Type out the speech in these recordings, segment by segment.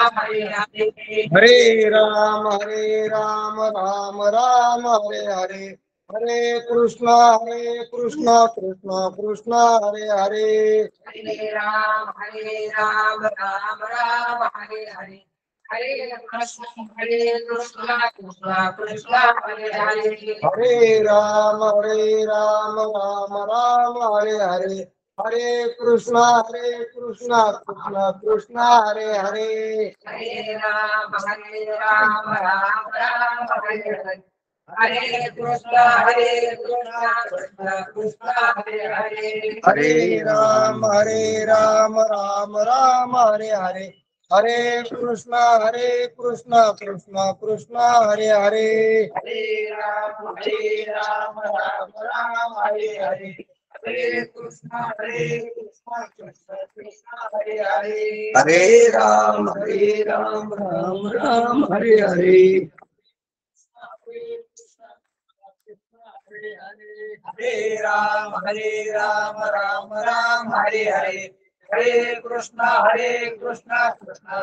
हरे राम राम राम हरे हरे, हरे कृष्णा कृष्ण कृष्ण हरे हरे, हरे राम राम राम हरे हरे, हरे कृष्ण कृष्ण कृष्ण हरे हरे, हरे राम राम राम हरे हरे, हरे कृष्णा कृष्ण कृष्ण हरे हरे, हरे राम राम राम हरे हरे, हरे कृष्ण कृष्ण कृष्ण हरे हरे, हरे राम राम राम हरे हरे, हरे कृष्णा कृष्ण कृष्ण हरे हरे, हरे राम राम राम हरे हरे, हरे कृष्ण कृष्ण कृष्ण हरे हरे, हरे राम राम राम हरे हरे, हरे राम राम राम हरे हरे, हरे कृष्ण कृष्ण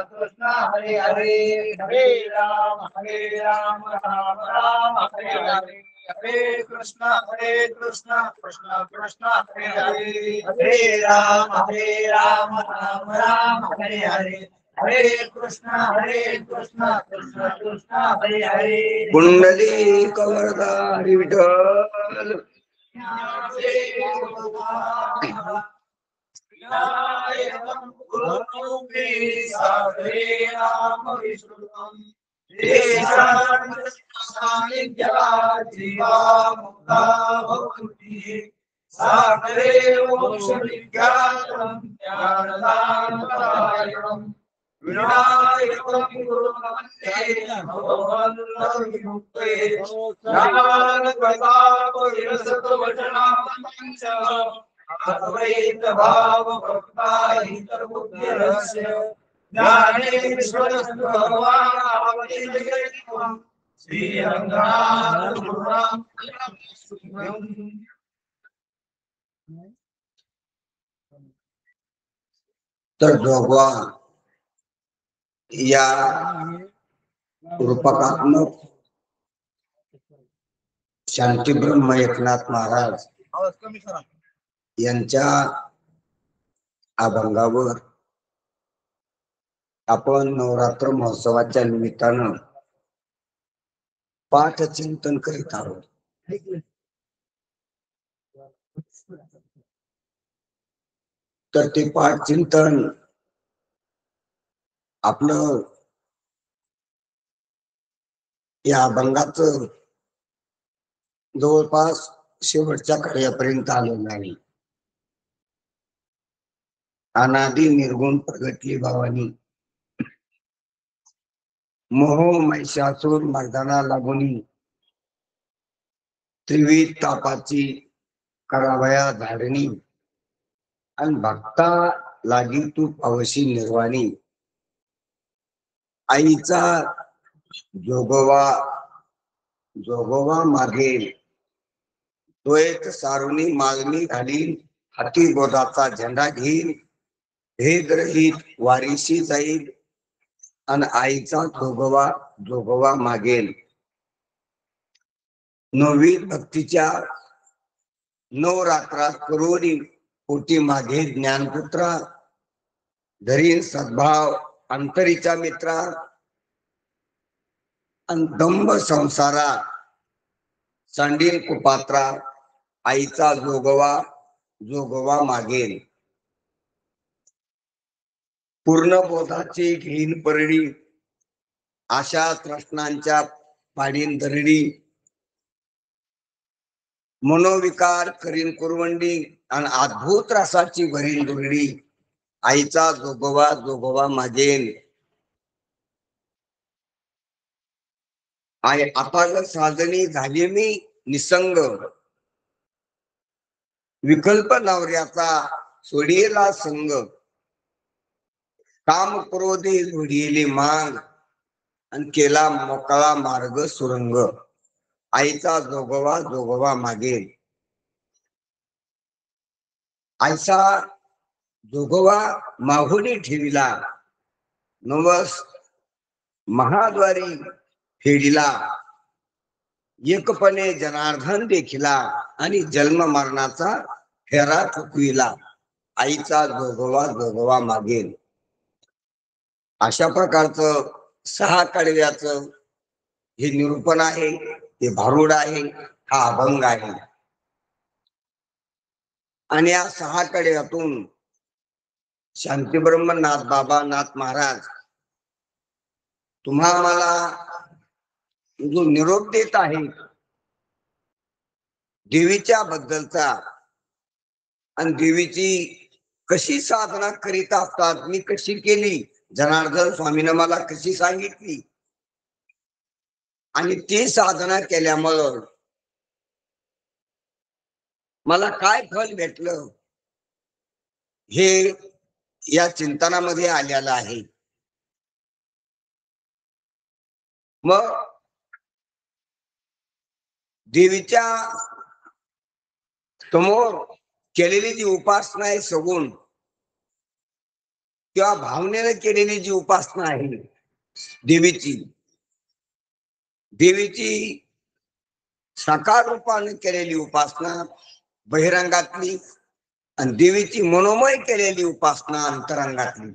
कृष्ण हरे हरे, हरे राम राम राम हरे हरे, हरे कृष्ण कृष्ण कृष्ण हरे हरे, हरे राम राम राम हरे हरे, हरे कृष्ण कृष्ण कृष्ण हरे हरे, कुंडली कवरदारी विठ्ठल, अद्वैत भाव भक्ताहित बुद्धिरस्य ज्ञानेश्वर भगवान श्री रंगनाथ गुरुराम तर जोगवा या रूपकात्मक शांतीब्रह्म एकनाथ महाराज यांच्या अभंगावर आपण नवरात्र महोत्सवाच्या निमित्तानं पाठ चिंतन करीत आहोत. तर ते पाठ चिंतन आपलं या अभंगाचं जवळपास शेवटच्या कार्यापर्यंत आलेलं नाही. अनादि निर्गुण प्रगती भावानी मोह महिषासूर मर्दाना लागुनी त्रिविध तापाची करावया धारणी आणि भक्ता लागी तू पावशी निर्वाणी. आईचा जोगवा जोगवा मागेल द्वैत सारुणी मागणी घालील, हाती गोदाचा झेंडा घेईल, भेद रहित वारीशी जाईल आणि आईचा जोगवा जोगवा मागेल. नववी भक्तीच्या नवरात्रात करोनी कोटी मागे ज्ञानपुत्रा, धरीन सद्भाव अंतरीचा मित्रा, आणि दंभ संसारा सांडील कुपात्रा. आईचा जोगवा जोगवा मागेल. पूर्ण बोधाची घेईन परडी, आशा तृष्णांच्या पाडीन दरडी, मनोविकार करीन कुरवंडी आणि अद्भुत रसाची भरीन दुरडी. आईचा जोगवा जोगवा मागेल. आई आता साधनी झाली मी निसंग, विकल्प नवऱ्याचा सोडियेला संग, काम क्रोधे जोडियेली मांग, आणि केला मोकळा मार्ग सुरंग. आईचा जोगवा जोगवा मागेल. आईचा जोगवा माहुनी ठेविला, नवस महाद्वारी फेडिला एकपणे जनार्दन देखिला आणि जन्म मरणाचा फेरा चुकविला आईचा जोगवा जोगवा मागेल. अशा प्रकारचं 6 कडव्याचं हे निरूपण आहे, हे भारुड आहे, हा अभंग आहे. आणि या 6 कडव्यातून शांतीब्रह्मनाथ बाबा नाथ महाराज तुम्हाला जो निरोप देत आहे देवीच्या बद्दलचा आणि देवीची कशी साधना करीत असतात, मी कशी केली, जनार्दन स्वामीनं मला कशी सांगितली आणि ती साधना केल्यामुळं मला काय फल भेटलं हे या चिंतनामध्ये आलेलं आहे. मग देवीच्या समोर केलेली जी उपासना आहे सगुण किंवा भावनेने केलेली जी उपासना आहे देवीची साकार रूपाने केलेली उपासना बहिरंगातली आणि देवीची मनोमय केलेली उपासना अंतरंगातली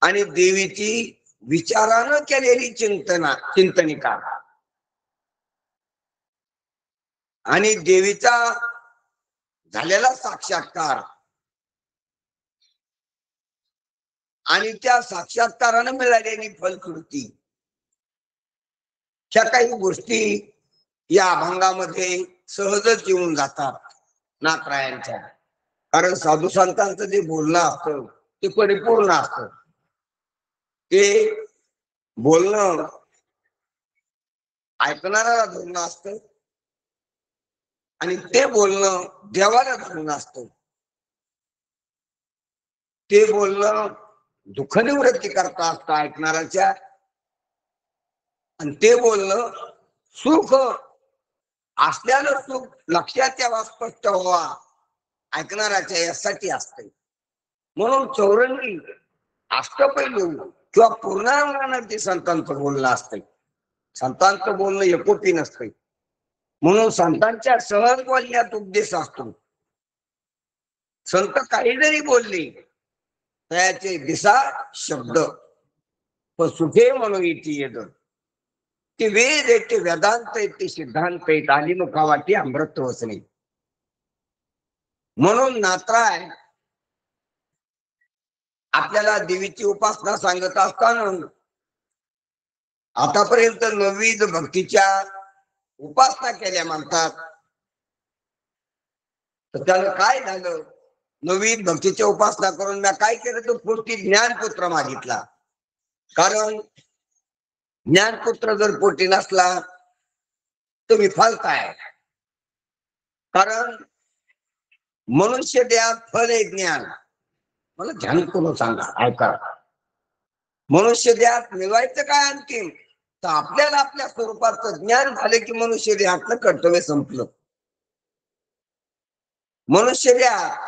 आणि देवीची विचारानं केलेली चिंतनिका आणि देवीचा झालेला साक्षात्कार आणि त्या साक्षात्कारानं मिळालेली फलकृती ह्या काही गोष्टी या अभंगामध्ये सहजच येऊन जातात नाथरायांच्या. कारण साधू संतांचं जे बोलणं असतं ते परिपूर्ण असतं. ते बोलणं ऐकणाऱ्याला धरून असतं आणि ते बोलणं देवाला धरून असतं. ते बोलणं दुःख निवृत्ती करता असतं ऐकणाऱ्याच्या आणि ते बोलणं सुख असल्यानं सुख लक्षात यावा, स्पष्ट व्हावा ऐकणाऱ्याच्या यासाठी असते. म्हणून चौरंगी अष्टपैलू किंवा पूर्णांगानं ते संतांचं बोलणं असतंय. संतांचं बोलणं एकोपी नसतंय. म्हणून संतांच्या सहज बोलण्यात उपदेश असतो. संत काही जरी बोलले त्याचे दिसा शब्द व सुखे म्हणून इथे येत. ते वेद आहेत, ते वेदांत आहेत, ते सिद्धांत आहेत, आलीमुखावाटी अमृत वचने. म्हणून नाथराय आपल्याला देवीची उपासना सांगत असताना आतापर्यंत नवविध भक्तीच्या उपासना केल्या म्हणतात. तर त्याला काय झालं, नवविध भक्तीची उपासना करून मी काय केलं, तो पोटी ज्ञानपुत्र मागितला. कारण ज्ञानपुत्र जर पोटी नसला तर विफल काय. कारण मनुष्य देहात फल आहे ज्ञान. मला ध्यान करून सांगा, ऐका. मनुष्य देहात मिळवायचं काय अंतिम, तर आपल्याला आपल्या स्वरूपाचं ज्ञान झाले की मनुष्य देहातलं कर्तव्य संपलं. मनुष्य देहात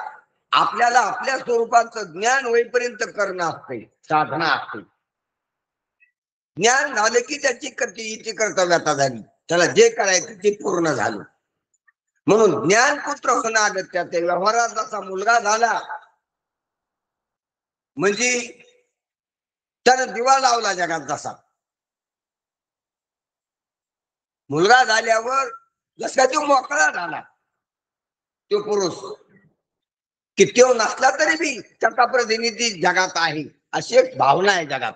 आपल्याला आपल्या स्वरूपाचं ज्ञान होईपर्यंत करणं असते, साधना असते. ज्ञान झालं की त्याची कर्तव्यता झाली, त्याला जे करायचं ते पूर्ण झालं. म्हणून ज्ञानपुत्र होणं अगत्यात आहे. व्यवहारात जसा मुलगा झाला म्हणजे त्यानं दिवा लावला जगात, जसा मुलगा झाल्यावर जसा तो मोकळा झाला तो पुरुष, की तो नसला तरी बी त्याचा प्रतिनिधी जगात आहे अशी एक भावना आहे जगात.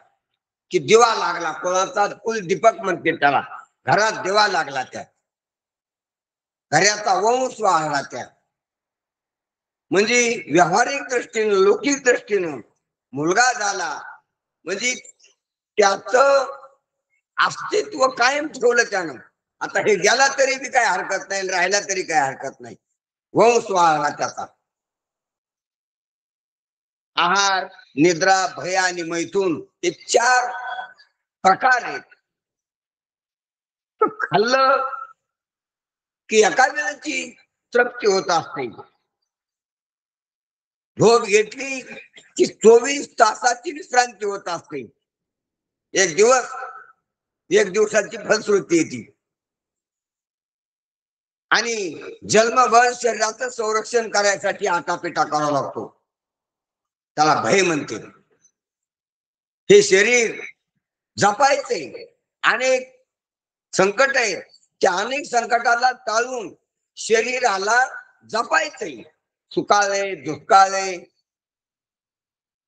की दिवा लागला, कोणाचा कुल दीपक म्हणते त्याला, घरात दिवा लागला, त्या घराचा वंश वाढला. त्या म्हणजे व्यावहारिक दृष्टीने लौकिक दृष्टीने मुलगा झाला म्हणजे त्याच अस्तित्व कायम ठेवलं त्यानं. आता हे गेला तरी बी काय हरकत नाही, राहिला तरी काय हरकत नाही, वंश वाढला त्याचा. आहार, निद्रा, भय आणि मैथून हे 4 प्रकार आहेत. खाल्लं की एका वेळेची तृप्ती होत असते. झोप घेतली की 24 तासाची विश्रांती होत असते. एक दिवसाची फलश्रुती येते आणि जन्मभर शरीराचं संरक्षण करायसाठी आटापिटा करावा लागतो, त्याला भय म्हणते. हे शरीर जपायचे, अनेक संकट आहेत, त्या अनेक संकटाला टाळून शरीराला जपायचे. सुकाळे दुष्काळे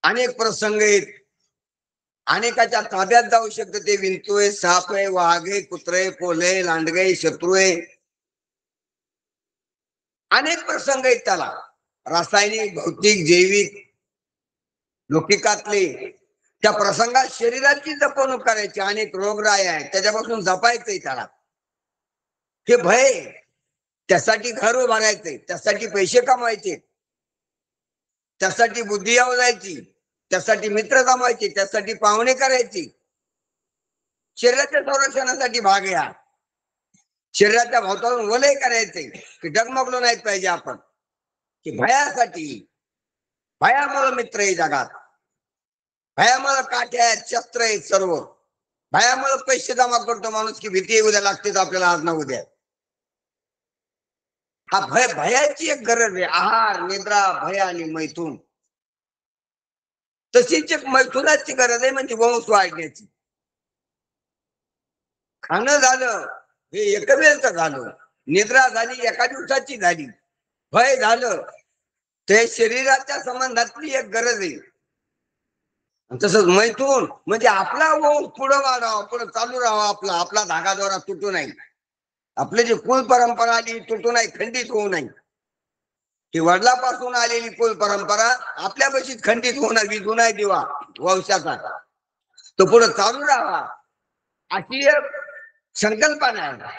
अनेक प्रसंग आहेत, अनेकाच्या ताब्यात जाऊ शकते. ते विंचू, साप, वाघ, कुत्रे, पोले, लांडगे, शत्रू, अनेक प्रसंग आहेत त्याला. रासायनिक, भौतिक, जैविक, लौकिकातले त्या प्रसंगात शरीराची जपणूक करायची. अनेक रोगराई आहेत, त्याच्यापासून जपायचंय त्याला. हे भय, त्यासाठी घर उभारायचे, त्यासाठी पैसे कमवायचे, त्यासाठी बुद्धी यावजायची, त्यासाठी मित्र जमायचे, त्यासाठी पाहुणे करायची. शरीराच्या संरक्षणासाठी भाग या. शरीराच्या भोवताळून वलय करायचे की डगमगलो नाहीत पाहिजे आपण, की भयासाठी. भयामुळे मित्र आहे जगात, भयामुळे काठ्या आहेत, शस्त्र आहेत सर्व. भयामुळे पैसे जमा करतो माणूस, की भीती उद्या लागतेच आपल्याला आज ना उद्या. हा भयाची एक गरज आहे. आहार, निद्रा, भय आणि मैथून. तशीच एक मैथुनाची गरज आहे, म्हणजे वंश वाढण्याची. खाणं झालं हे एकवेळचं झालं, निद्रा झाली एका दिवसाची झाली, भय झालं ते शरीराच्या संबंधातली एक गरज आहे. तसंच मैथून म्हणजे आपला वंश पुढं वाढावा, पुढं चालू राहावा, आपला धागादोरा तुटू नाही, आपली जी कुल परंपरा आली तुटू नाही, खंडित होऊ नाही. ही वडिलापासून आलेली कुल परंपरा आपल्या बशीत खंडित होणार, विझू नाही दिवा वंशाचा, तो पुढे चालू राहावा अशी एक संकल्पना आहे.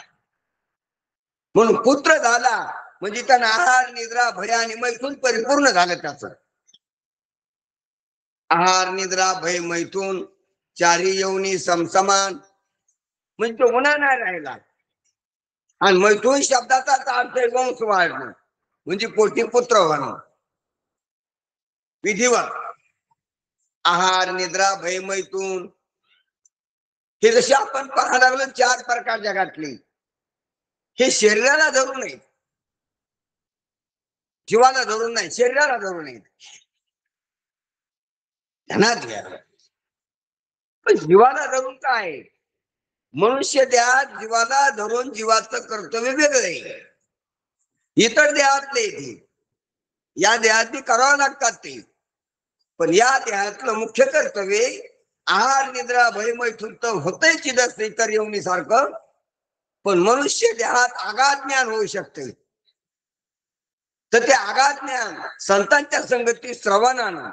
म्हणून पुत्र झाला म्हणजे त्यांना आहार, निद्रा, भय आणि मैथून परिपूर्ण झालं. त्याचं आहार, निद्रा, भय, मैथून चारी योनी समसमान, म्हणजे तो गुन्हा नाही राहिला. आणि मैथून शब्दाचा अर्थ आहे वंश वाढणं, म्हणजे पोटी पुत्र होणं. विधिवत आहार, निद्रा, भय, मैथून हे जसे आपण पाहायला लागलो 4 प्रकार जगातले, हे शरीराला धरून नाही, जीवाला धरून नाही, शरीराला धरून नाही. ध्यानात घ्या. पण जीवाला धरून काय? मनुष्य देहात जीवाला धरून जीवाचं कर्तव्य वेगळं आहे. इतर देहातले ते या देहात करावं लागतात ते, पण या देहातलं मुख्य कर्तव्य आहार, निद्रा, भय, मैथून तर होतंय चिदस इतर येऊनी सारखं. पण मनुष्य देहात आगाध ज्ञान होऊ शकते, तर ते आगाध ज्ञान संतांच्या संगती श्रवणानं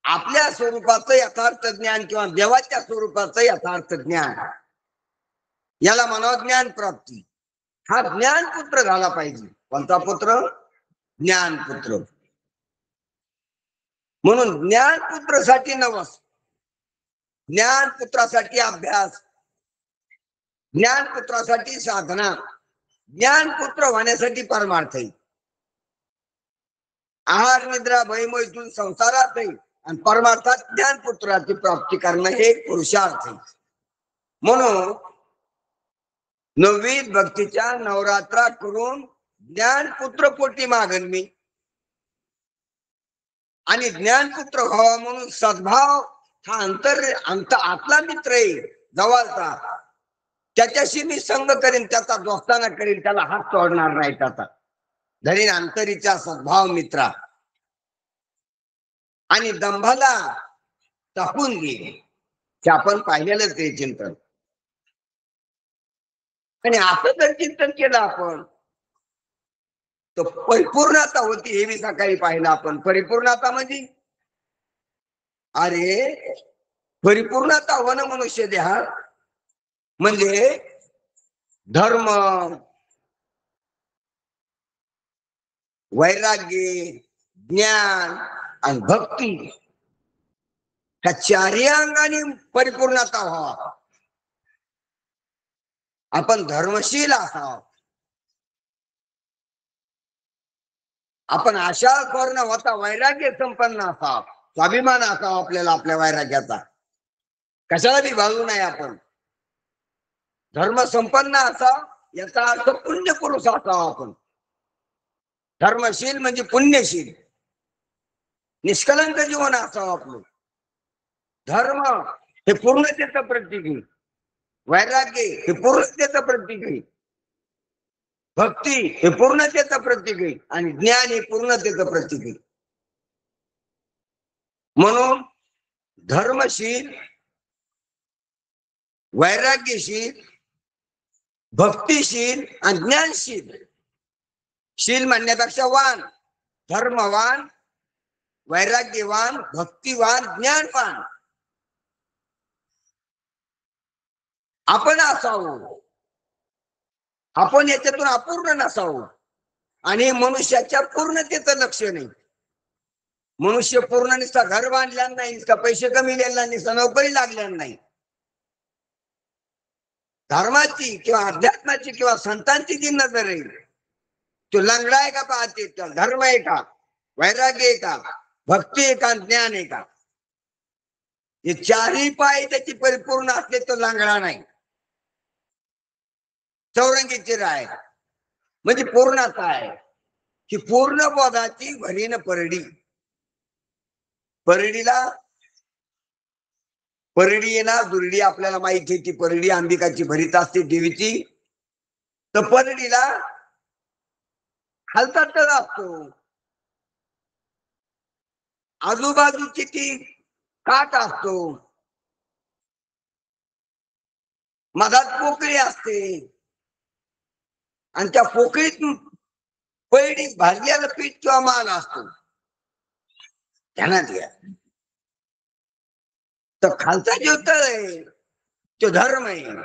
आपल्या स्वरूपाचं यथार्थ ज्ञान किंवा देवाच्या स्वरूपाचं यथार्थ ज्ञान, याला म्हणावं ज्ञान प्राप्ती. हा ज्ञानपुत्र झाला पाहिजे. कोणता पुत्र? ज्ञानपुत्र. म्हणून ज्ञानपुत्रासाठी नवस, ज्ञानपुत्रासाठी अभ्यास, ज्ञानपुत्रासाठी साधना, ज्ञानपुत्र होण्यासाठी परमार्थ आहे. आहार, निद्रा, भय, मैथून संसारात आहे आणि परमार्थात ज्ञानपुत्राची प्राप्ती करणं हे पुरुषार्थ आहे. म्हणून नववीत भक्तीच्या नवरात्रा करून ज्ञानपुत्र पोटी मागन मी, आणि ज्ञानपुत्र व्हावा म्हणून सद्भाव हा आतला मित्र आहे जवळचा, त्याच्याशी मी संग करीन, त्याचा दोस्ताना करीन, त्याला हात सोडणार नाही, त्याचा धरीन अंतरीचा सद्भाव मित्रा. आणि दंभाला टाकून घे, ते आपण पाहिलेलं ते चिंतन. आणि असं जर चिंतन केलं आपण तर परिपूर्णता होती. हे मी सकाळी पाहिलं आपण. परिपूर्णता म्हणजे अरे परिपूर्णता होणं मनुष्य देहात म्हणजे धर्म, वैराग्य, ज्ञान आणि भक्ती ह्या 4ही अंगाने परिपूर्णता व्हावा. आपण धर्मशील असावं, आपण आशा कर्ण होता वैराग्य संपन्न असावं, स्वाभिमान असावा आपल्याला आपल्या वैराग्याचा. कशाला बी भाळू नये आपण. धर्म संपन्न असा याचा अर्थ पुण्य पुरुष असावा आपण. धर्मशील म्हणजे पुण्यशील, निष्कलंक जीवन असावं आपलं. धर्म हे पूर्णतेचं प्रतीक आहे, वैराग्य हे पूर्णतेचं प्रतीक आहे, भक्ती हे पूर्णतेचं प्रतीक आहे आणि ज्ञान हे पूर्णतेचं प्रतीक आहे. म्हणून धर्मशील, वैराग्यशील, भक्तिशील आणि ज्ञानशील. शील म्हणण्यापेक्षा वान, धर्मवान, वैराग्यवान, भक्तिवान, ज्ञानवान आपण असावं. आपण याच्यातून अपूर्ण नसावं. आणि मनुष्याच्या पूर्णतेचं लक्ष नाही. मनुष्य पूर्ण निसता घर बांधल्या नाही, निसता पैसे कमिलेला, निसता नोकरी लागल्या नाही. धर्माची किंवा अध्यात्माची किंवा संतांची जी नजर आहे, तो लंगडा आहे का पाहते, धर्म आहे का, वैराग्य आहे का, भक्ती आहे का, ज्ञान आहे का. हे चारही पाय त्याची परिपूर्ण असले तो लंगडा नाही. चौरंगीची राय म्हणजे पूर्णता आहे की पूर्ण बोधाची भरीन परडी. परडी आहे ना, दुर्डी आपल्याला माहिती आहे, ती परडी अंबिकाची भरीत असते देवीची. तर परडीला खालचा तळ असतो, आजूबाजूची ती काठ असतो, मधात पोकळी असते आणि त्या पोकळीत पैडी भाजलेलं पीठ किंवा मान असतो. ध्यानात घ्या. तर खालचा जो तळ आहे तो धर्म आहे.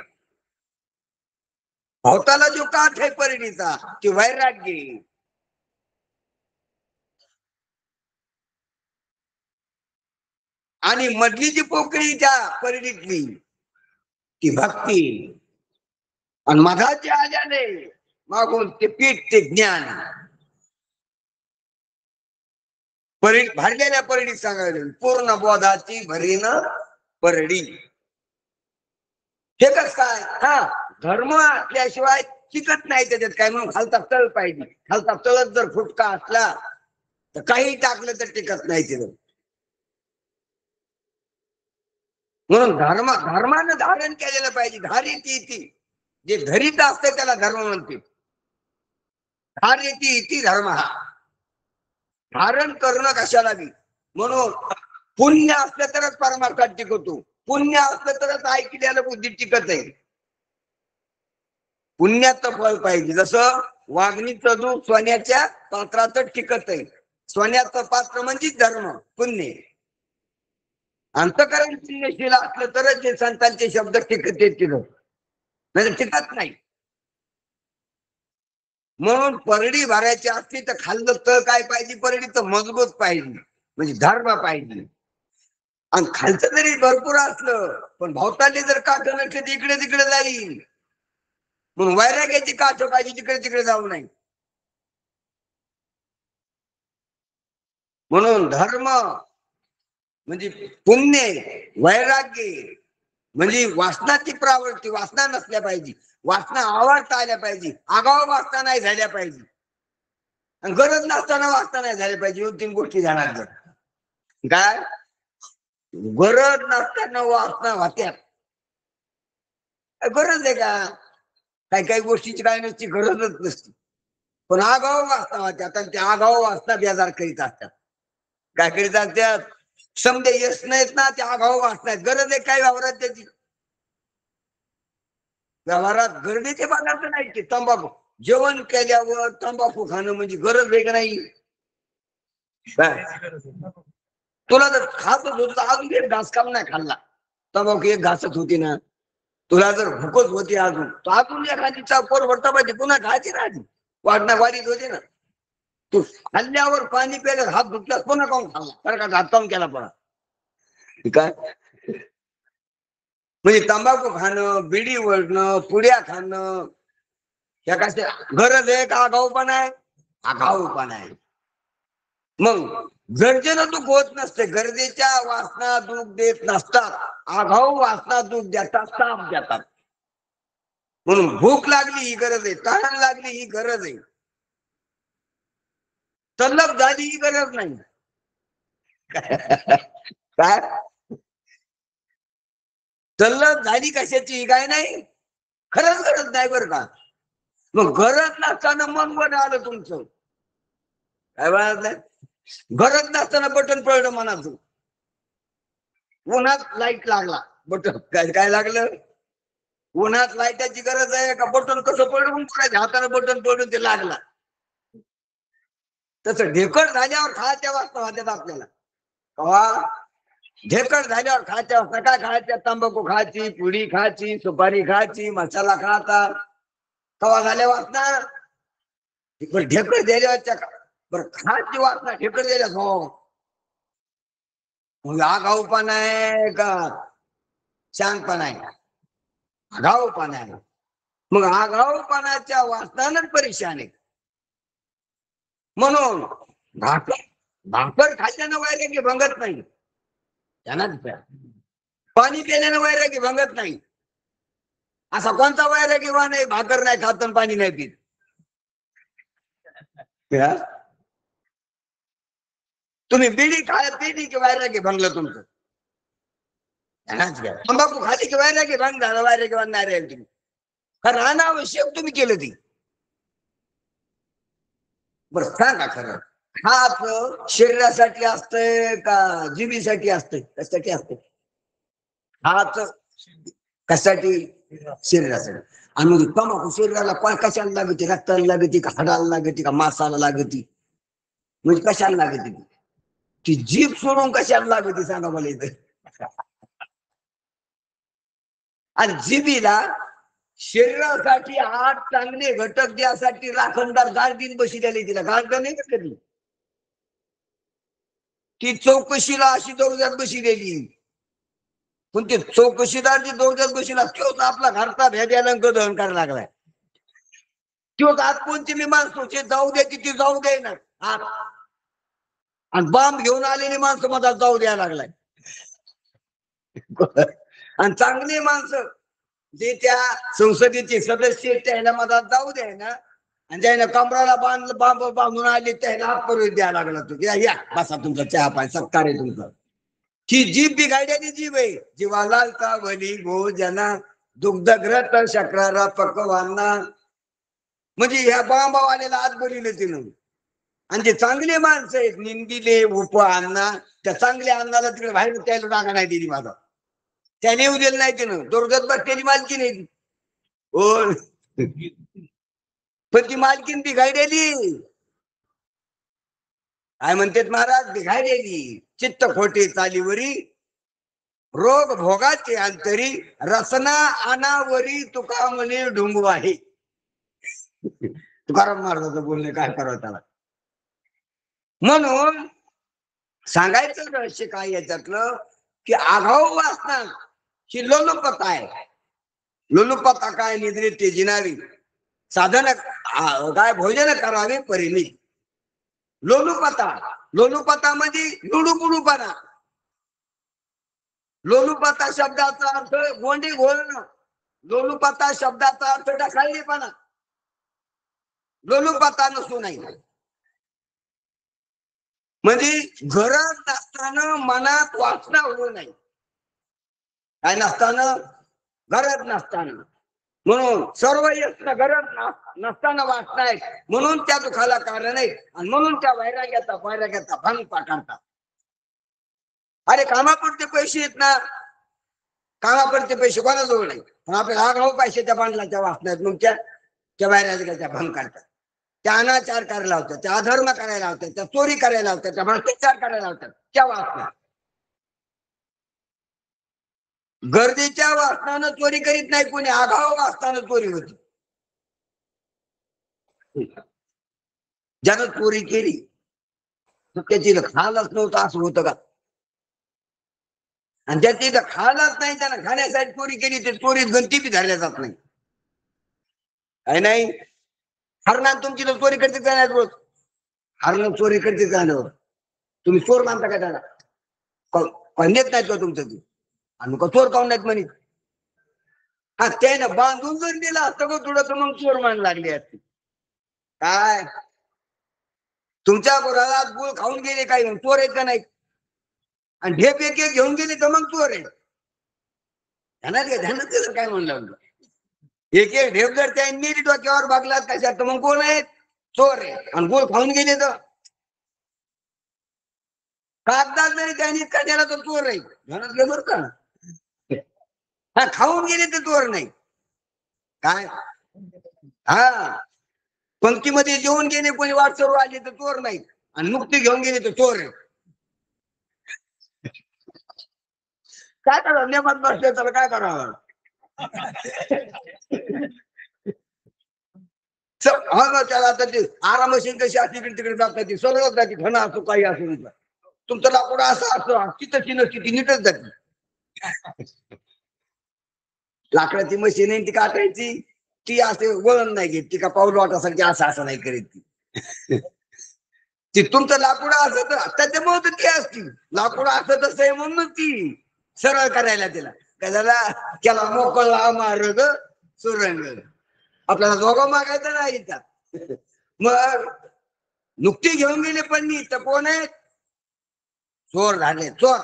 भोवताला जो काठ आहे परडीचा तो वैराग्य आहे. आणि मधली जी पोकळी त्या परडीतली ती भक्ती. आणि मधाचे आल्याने मागून ते पीठ ते ज्ञान. भरलेल्या परडीत सांगायला पूर्ण बोधाची भरीन परडी. हे कस काय? हा, धर्म असल्याशिवाय टिकत नाही त्याच्यात काय. म्हणून खालचा तळ पाहिजे. खालचा तळच जर फुटका असला तर काही टाकलं तर टिकत नाही तिथं. म्हणून धर्मानं धारण केलेलं पाहिजे. धारिती इति, जे धरीत असते त्याला धर्म म्हणते. धारिती इति धर्म. धारण करणं कशाला बी. म्हणून पुण्य असलं तरच परमार्थात टिकतो. पुण्य असलं तरच ऐकलेलं बुद्धी टिकत आहे. पुण्याचं फळ पाहिजे. जसं वाघणीचं दूध सोन्याच्या पात्रात टिकत आहे. सोन्याचं पात्र म्हणजे धर्म, पुण्य. अंतकरण पुण्यशील असलं तरच जे संतांचे शब्द टिकत तिथं, नाही टिकत नाही. म्हणून परडी भरायची असली तर खाल्लं तळ काय पाहिजे, परडीचं मजबूत पाहिजे, म्हणजे धर्म पाहिजे. आणि खालचं जरी भरपूर असलं पण भोवताली जर काठ नसले तर इकडे तिकडे जाईल. म्हणून वैराग्याची काठ पाहिजे, तिकडे तिकडे जाऊ नये. म्हणून धर्म म्हणजे पुण्य, वैराग्य म्हणजे वासनाची प्रवृत्ती. वासना नसल्या पाहिजे, वासना आवडता आल्या पाहिजे, आगाव वासना नाही झाल्या पाहिजे, आणि गरज नसताना वासना नाही झाल्या पाहिजे. 2-3 गोष्टी जाणार. जर काय गरज नसताना वासना होत्या, गरज आहे का? काही काही गोष्टीची काय नसती, गरजच नसती. पण आगाव वासना होत्यात आणि त्या आगाव वासना बेजार करीत असतात. काय करीत असतात? समजे यश नाहीत ना, त्या आगाव वासना. गरज आहे काय व्यवहारात त्याची? व्यवहारात गरजेचे पदार्थ नाही की तंबाखू. जेवण केल्यावर तंबाखू खाणं म्हणजे गरज आहे का नाही? तुला जर खातच होत अजून एक घास काम नाही खाल्ला, तंबाखू एक घासच होती ना, तुला जर भूकच होती अजून, तर अजून एखादी चापोर भरता पाहिजे, पुन्हा खायची ना. आधी वाढणं वाढीत होते ना. तू खाल्ल्यावर पाणी प्यायला हात धुतल्यास पुन्हा काऊन खाल्ला, तर का हात काऊन केला पडा. काय म्हणजे तंबाखू खाणं, बिडी ओढणं, पुड्या खाणं, या काय गरज आहे का? आगाऊपणा आहे, आगाऊपणा आहे. मग गरजेनं दुःख होत नसते. गरजेच्या वासना दुःख देत नसतात. आघाऊ वासना दूध देतात, साप देतात. म्हणून भूक लागली ही गरज आहे, तहान लागली ही गरज आहे, तल्लफ झाली ही गरज नाही. काय तल्लफ झाली कशाची ही काय नाही, खरंच गरज नाही बरं का. मग गरज नसताना मन वर आलं तुमचं, काय म्हणत, गरज नसताना बटन पडलं मनाचं. उन्हात लाईट लागला, बटन काय लागलं, उन्हात लाईटाची गरज आहे का, बटन कसं पडून हाताने बटन पडून ते लागला. तसं ढेकळ झाल्यावर खायच्या वाजता होत्यात आपल्याला. कवा ढेकळ झाल्यावर खायच्या वाजता काय खायच्या, तंबाखू खायची, पुडी खायची, सुपारी खायची, मसाला खायचा. कवा झाल्या वासना ढेकळ दिल्याच्या, बरं खायची वासना ढेकळ दिल्या हो. मग आगाऊपणा आहे का शांतपणा आहे, आगाऊपणा आहे. मग आगाऊपणाच्या वासनानं परेशान आहे. म्हणून भाकर खाल्ल्यानं वैराग्य भंगत नाही, त्यांना पाणी पिल्यानं वैराग्य भंगत नाही. असा कोणता वैराग्यवान आहे भाकर नाही खात आणि पाणी नाही पित. तुम्ही बिडी पिली की वैराग्य भंगलं तुमचं, तंबाखू खाली की वैराग्य भंग झालं, वैराग्यवान नाही राहील तुम्ही. कारण अनावश्यक तुम्ही केलं ती. बरं सांगा खरं, खात शरीरासाठी असतंय का जिभीसाठी असतंय, कशासाठी असतंय? खात कशासाठी, शरीरासाठी. आणि मग तंबाखू शरीराला कशाला लागते, रक्ताला लागते का हाडाला लागते का मांसाला लागते, म्हणजे कशाला लागते ती जीभ सोडून कशाला लागते सांगा मला इथं. आणि जिभीला शरीरासाठी 8 चांगले घटक द्यासाठी राखणदार गार्डीन बसलेली, तिला गार्डन नाही का कधी, ती चौकशीला अशी दौऱ्यात बसलेली. पण ते चौकशीदार जी दौऱ्यात बसला तोच आपला घरचा भेद्याला दहन करायला लागलाय. तोच आत कोणती मी माणसं जाऊ द्या ती जाऊ दे ना आत, आणि बांब घेऊन आलेली माणसं मधात जाऊ द्यायला लागलाय. आणि चांगली माणसं जे त्या संसदेचे सदस्य त्याला मधात जाऊ द्याय ना, आणि ज्याने कमराला बांब बांधून आले त्याला हात करून द्यायला लागला. तू या बसा, तुमचा चहा पाय सत्कार आहे तुमचा. ही जीभ बिघाडलेली जीभ आहे. जीवाला कावली भोजना दुग्धग्रत शक्रारा पकवाना, म्हणजे ह्या बांबावाल्याला आत बोलिले तिनं. आणि जे चांगले माणसं आहेत निंदिले उप अण्णा, त्या चांगल्या अन्नाला तिकडे बाहेर त्याला जागा नाही दिली. माझा त्याने येऊ दिलं नाही तिनं, दुर्गत बसलेली मालकी नाही हो, पण ती मालकीन बिघाडलेली. काय म्हणतात महाराज, बिघाडलेली. चित्त खोटे चालीवरी रोग भोगाचे अंतरी, रसना अनावरी तुका म्हणे ढुंगू आहे. तुकाराम महाराजांचं बोलणे काय करावं त्याला. म्हणून सांगायचं रहस्य काय याच्यातलं, की आघाऊ वासना ही लोलुपता आहे. लोलुपता काय, निद्रित तेजिनारी साधन काय भोजन करावे परिमित. लोलुपता, लोलुपता म्हणजे लुडूपुडूपणा. लोलुपता शब्दाचा अर्थ गोंडी घोळणं, लोलुपता शब्दाचा अर्थ ढकलणेपणा. लोलुपता नसू नाही म्हणजे गरज नसताना मनात वासना होऊ नये. काय नसताना, गरज नसताना. म्हणून सर्व यत्न गरज नसताना वासना आहेत, म्हणून त्या दुखाला कारण आहे, आणि म्हणून त्या वैराग्याचा भंग पाठवतात. अरे कामापुरते पैसे येत ना, कामापुरते पैसे कोणाजवळ नाही, पण आपल्याला आगाऊ पैशाच्या बांधलाच्या वासना आहेत. मग त्या वैराग्याचा भंग करतात. त्या अनाचार करायला होत्या, त्या अधर्म करायला होत्या, त्या चोरी करायला होत्या, त्या भ्रष्टाचार करायला होत्या, त्या वासना. गरजेच्या वासनानं चोरी करीत नाही कोणी, आगाऊ वासनानं चोरी होती. ज्यानं चोरी केली तर त्याची खायलाच नव्हतं असं होतं का? आणि ज्याची खायलाच नाही त्यानं खाण्यासाठी चोरी केली, ते चोरीत गंती बी धरल्या जात नाही. काय नाही, हरणं तुमची तर चोरी करते का नाही रोज? हरणं चोरी करते का नाही? तुम्ही चोर मानता का त्याला? नेत नाहीत का तुमचं ती? आणि का चोर काऊन नाहीत म्हणे. हा त्यानं बांधून जर दिला असतं का थोडं तर मग चोर मान लागली असती. काय तुमच्या घरात गुळ खाऊन गेले काय मग चोर आहेत का नाही. आणि ढेप एक एक घेऊन गेले तर मग चोर आहेत. ध्यानात गेलं काय म्हणलं. एक एक ढेप जर त्या नेली डोक्यावर भागलात कशात तर मग कोण आहेत. चोर आहे. आणि गुळ खाऊन गेले तर कागदात जरी त्यांनी का त्याला तर चोर आहे. ध्यानात घे बरं का. हा खाऊन गेले तर चोर नाही. काय हा पंक्तीमध्ये जेवून गेले कोणी वाटसरू आले तर चोर नाही. आणि मुक्ती घेऊन गेले तर चोर आहे. काय करावं नेमात बसले तर काय करावं. त्याला आता ते आरामशीर कशी असली तिकडे जातात ती सरळ जाते घन असो काही असो. तुमचं लाकूड असं असं तिथं नसती ती नीटच जाते. लाकडाची मशीन आहे ती काटायची ती असे वळण नाही घेत ती का पाऊल वाटासारखी असं असं नाही करीत ती. ती तुमचं लाकूड असं तर त्याच्यामुळे तर ती असती. लाकूड असं तसं आहे म्हणून ती सरळ करायला तिला त्याला त्याला मोकळा मार्ग सुरंग. आपल्याला दोघं मागायचं नाही का. मग नुकती घेऊन गेले पण मी तर कोण आहे. चोर झाले चोर.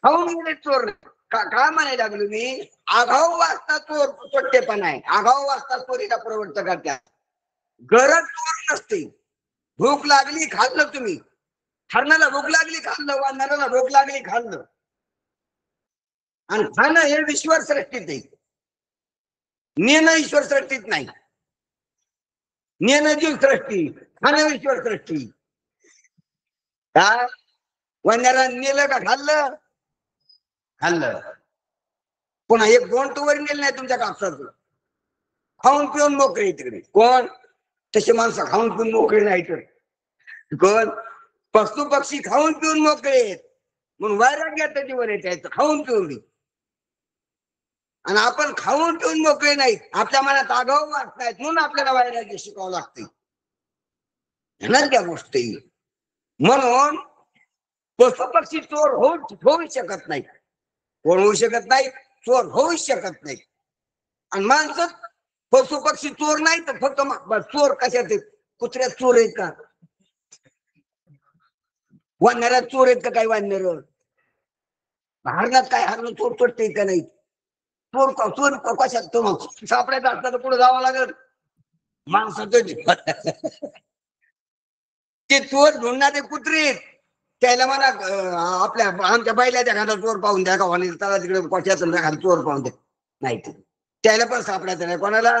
खाऊन गेले चोर. काय म्हणायला लागलो मी. आघाव वाचता चोर चोट्टेपणा आहे. आघाव वाचता चोरीला प्रवृत्त करतात. गरज चोर नसते. भूक लागली खाल्लं तुम्ही. हरणाला भूक लागली खाल्लं. वानराला भूक लागली खाल्लं. आणि खाणं हे ईश्वर सृष्टीत आहे. नेणं ईश्वर सृष्टीत नाही. नेणं जीव सृष्टी खाणं ईश्वर सृष्टी. काय वानरा नेलं का खाल्लं. खाल्लं. पुन्हा एक दोन टोवर नेलं नाही तुमच्या कापसाचं. खाऊन पिऊन मोकळे तिकडे. कोण तसे माणसं खाऊन पिऊन मोकळे नाही तर कोण पशु पक्षी खाऊन पिऊन मोकळे आहेत. म्हणून वैराग्याचं जीवन आहे त्याचं खाऊन पिऊन. आणि आपण खाऊन पिऊन मोकळे नाहीत. आपल्या मनात आगाऊ वाटतायत म्हणून आपल्याला वैराग्य शिकावं लागते. त्या गोष्टी म्हणून पशु पक्षी चोर होऊ शकत नाही. कोण होऊ शकत नाही. चोर होऊ शकत नाही. आणि माणसं पशु पक्षी चोर नाही तर फक्त चोर कशात कुत्र्यात चोर आहेत का. वानरात चोर आहेत का काही वानर. हरणात काय हरण चोर चोरते का नाही. चोर चोर कशात तो मग सापडायचं असतं तर पुढे जावं लागेल. माणसाचं ते चोर ढूंढणारे कुत्रे त्याला म्हणा आपल्या आमच्या बैलाच्या घरात चोर पाहून द्या का त्याला तिकडे कोट्यात चोर पाहून द्या. नाही त्याला पण सापडायचं नाही. कोणाला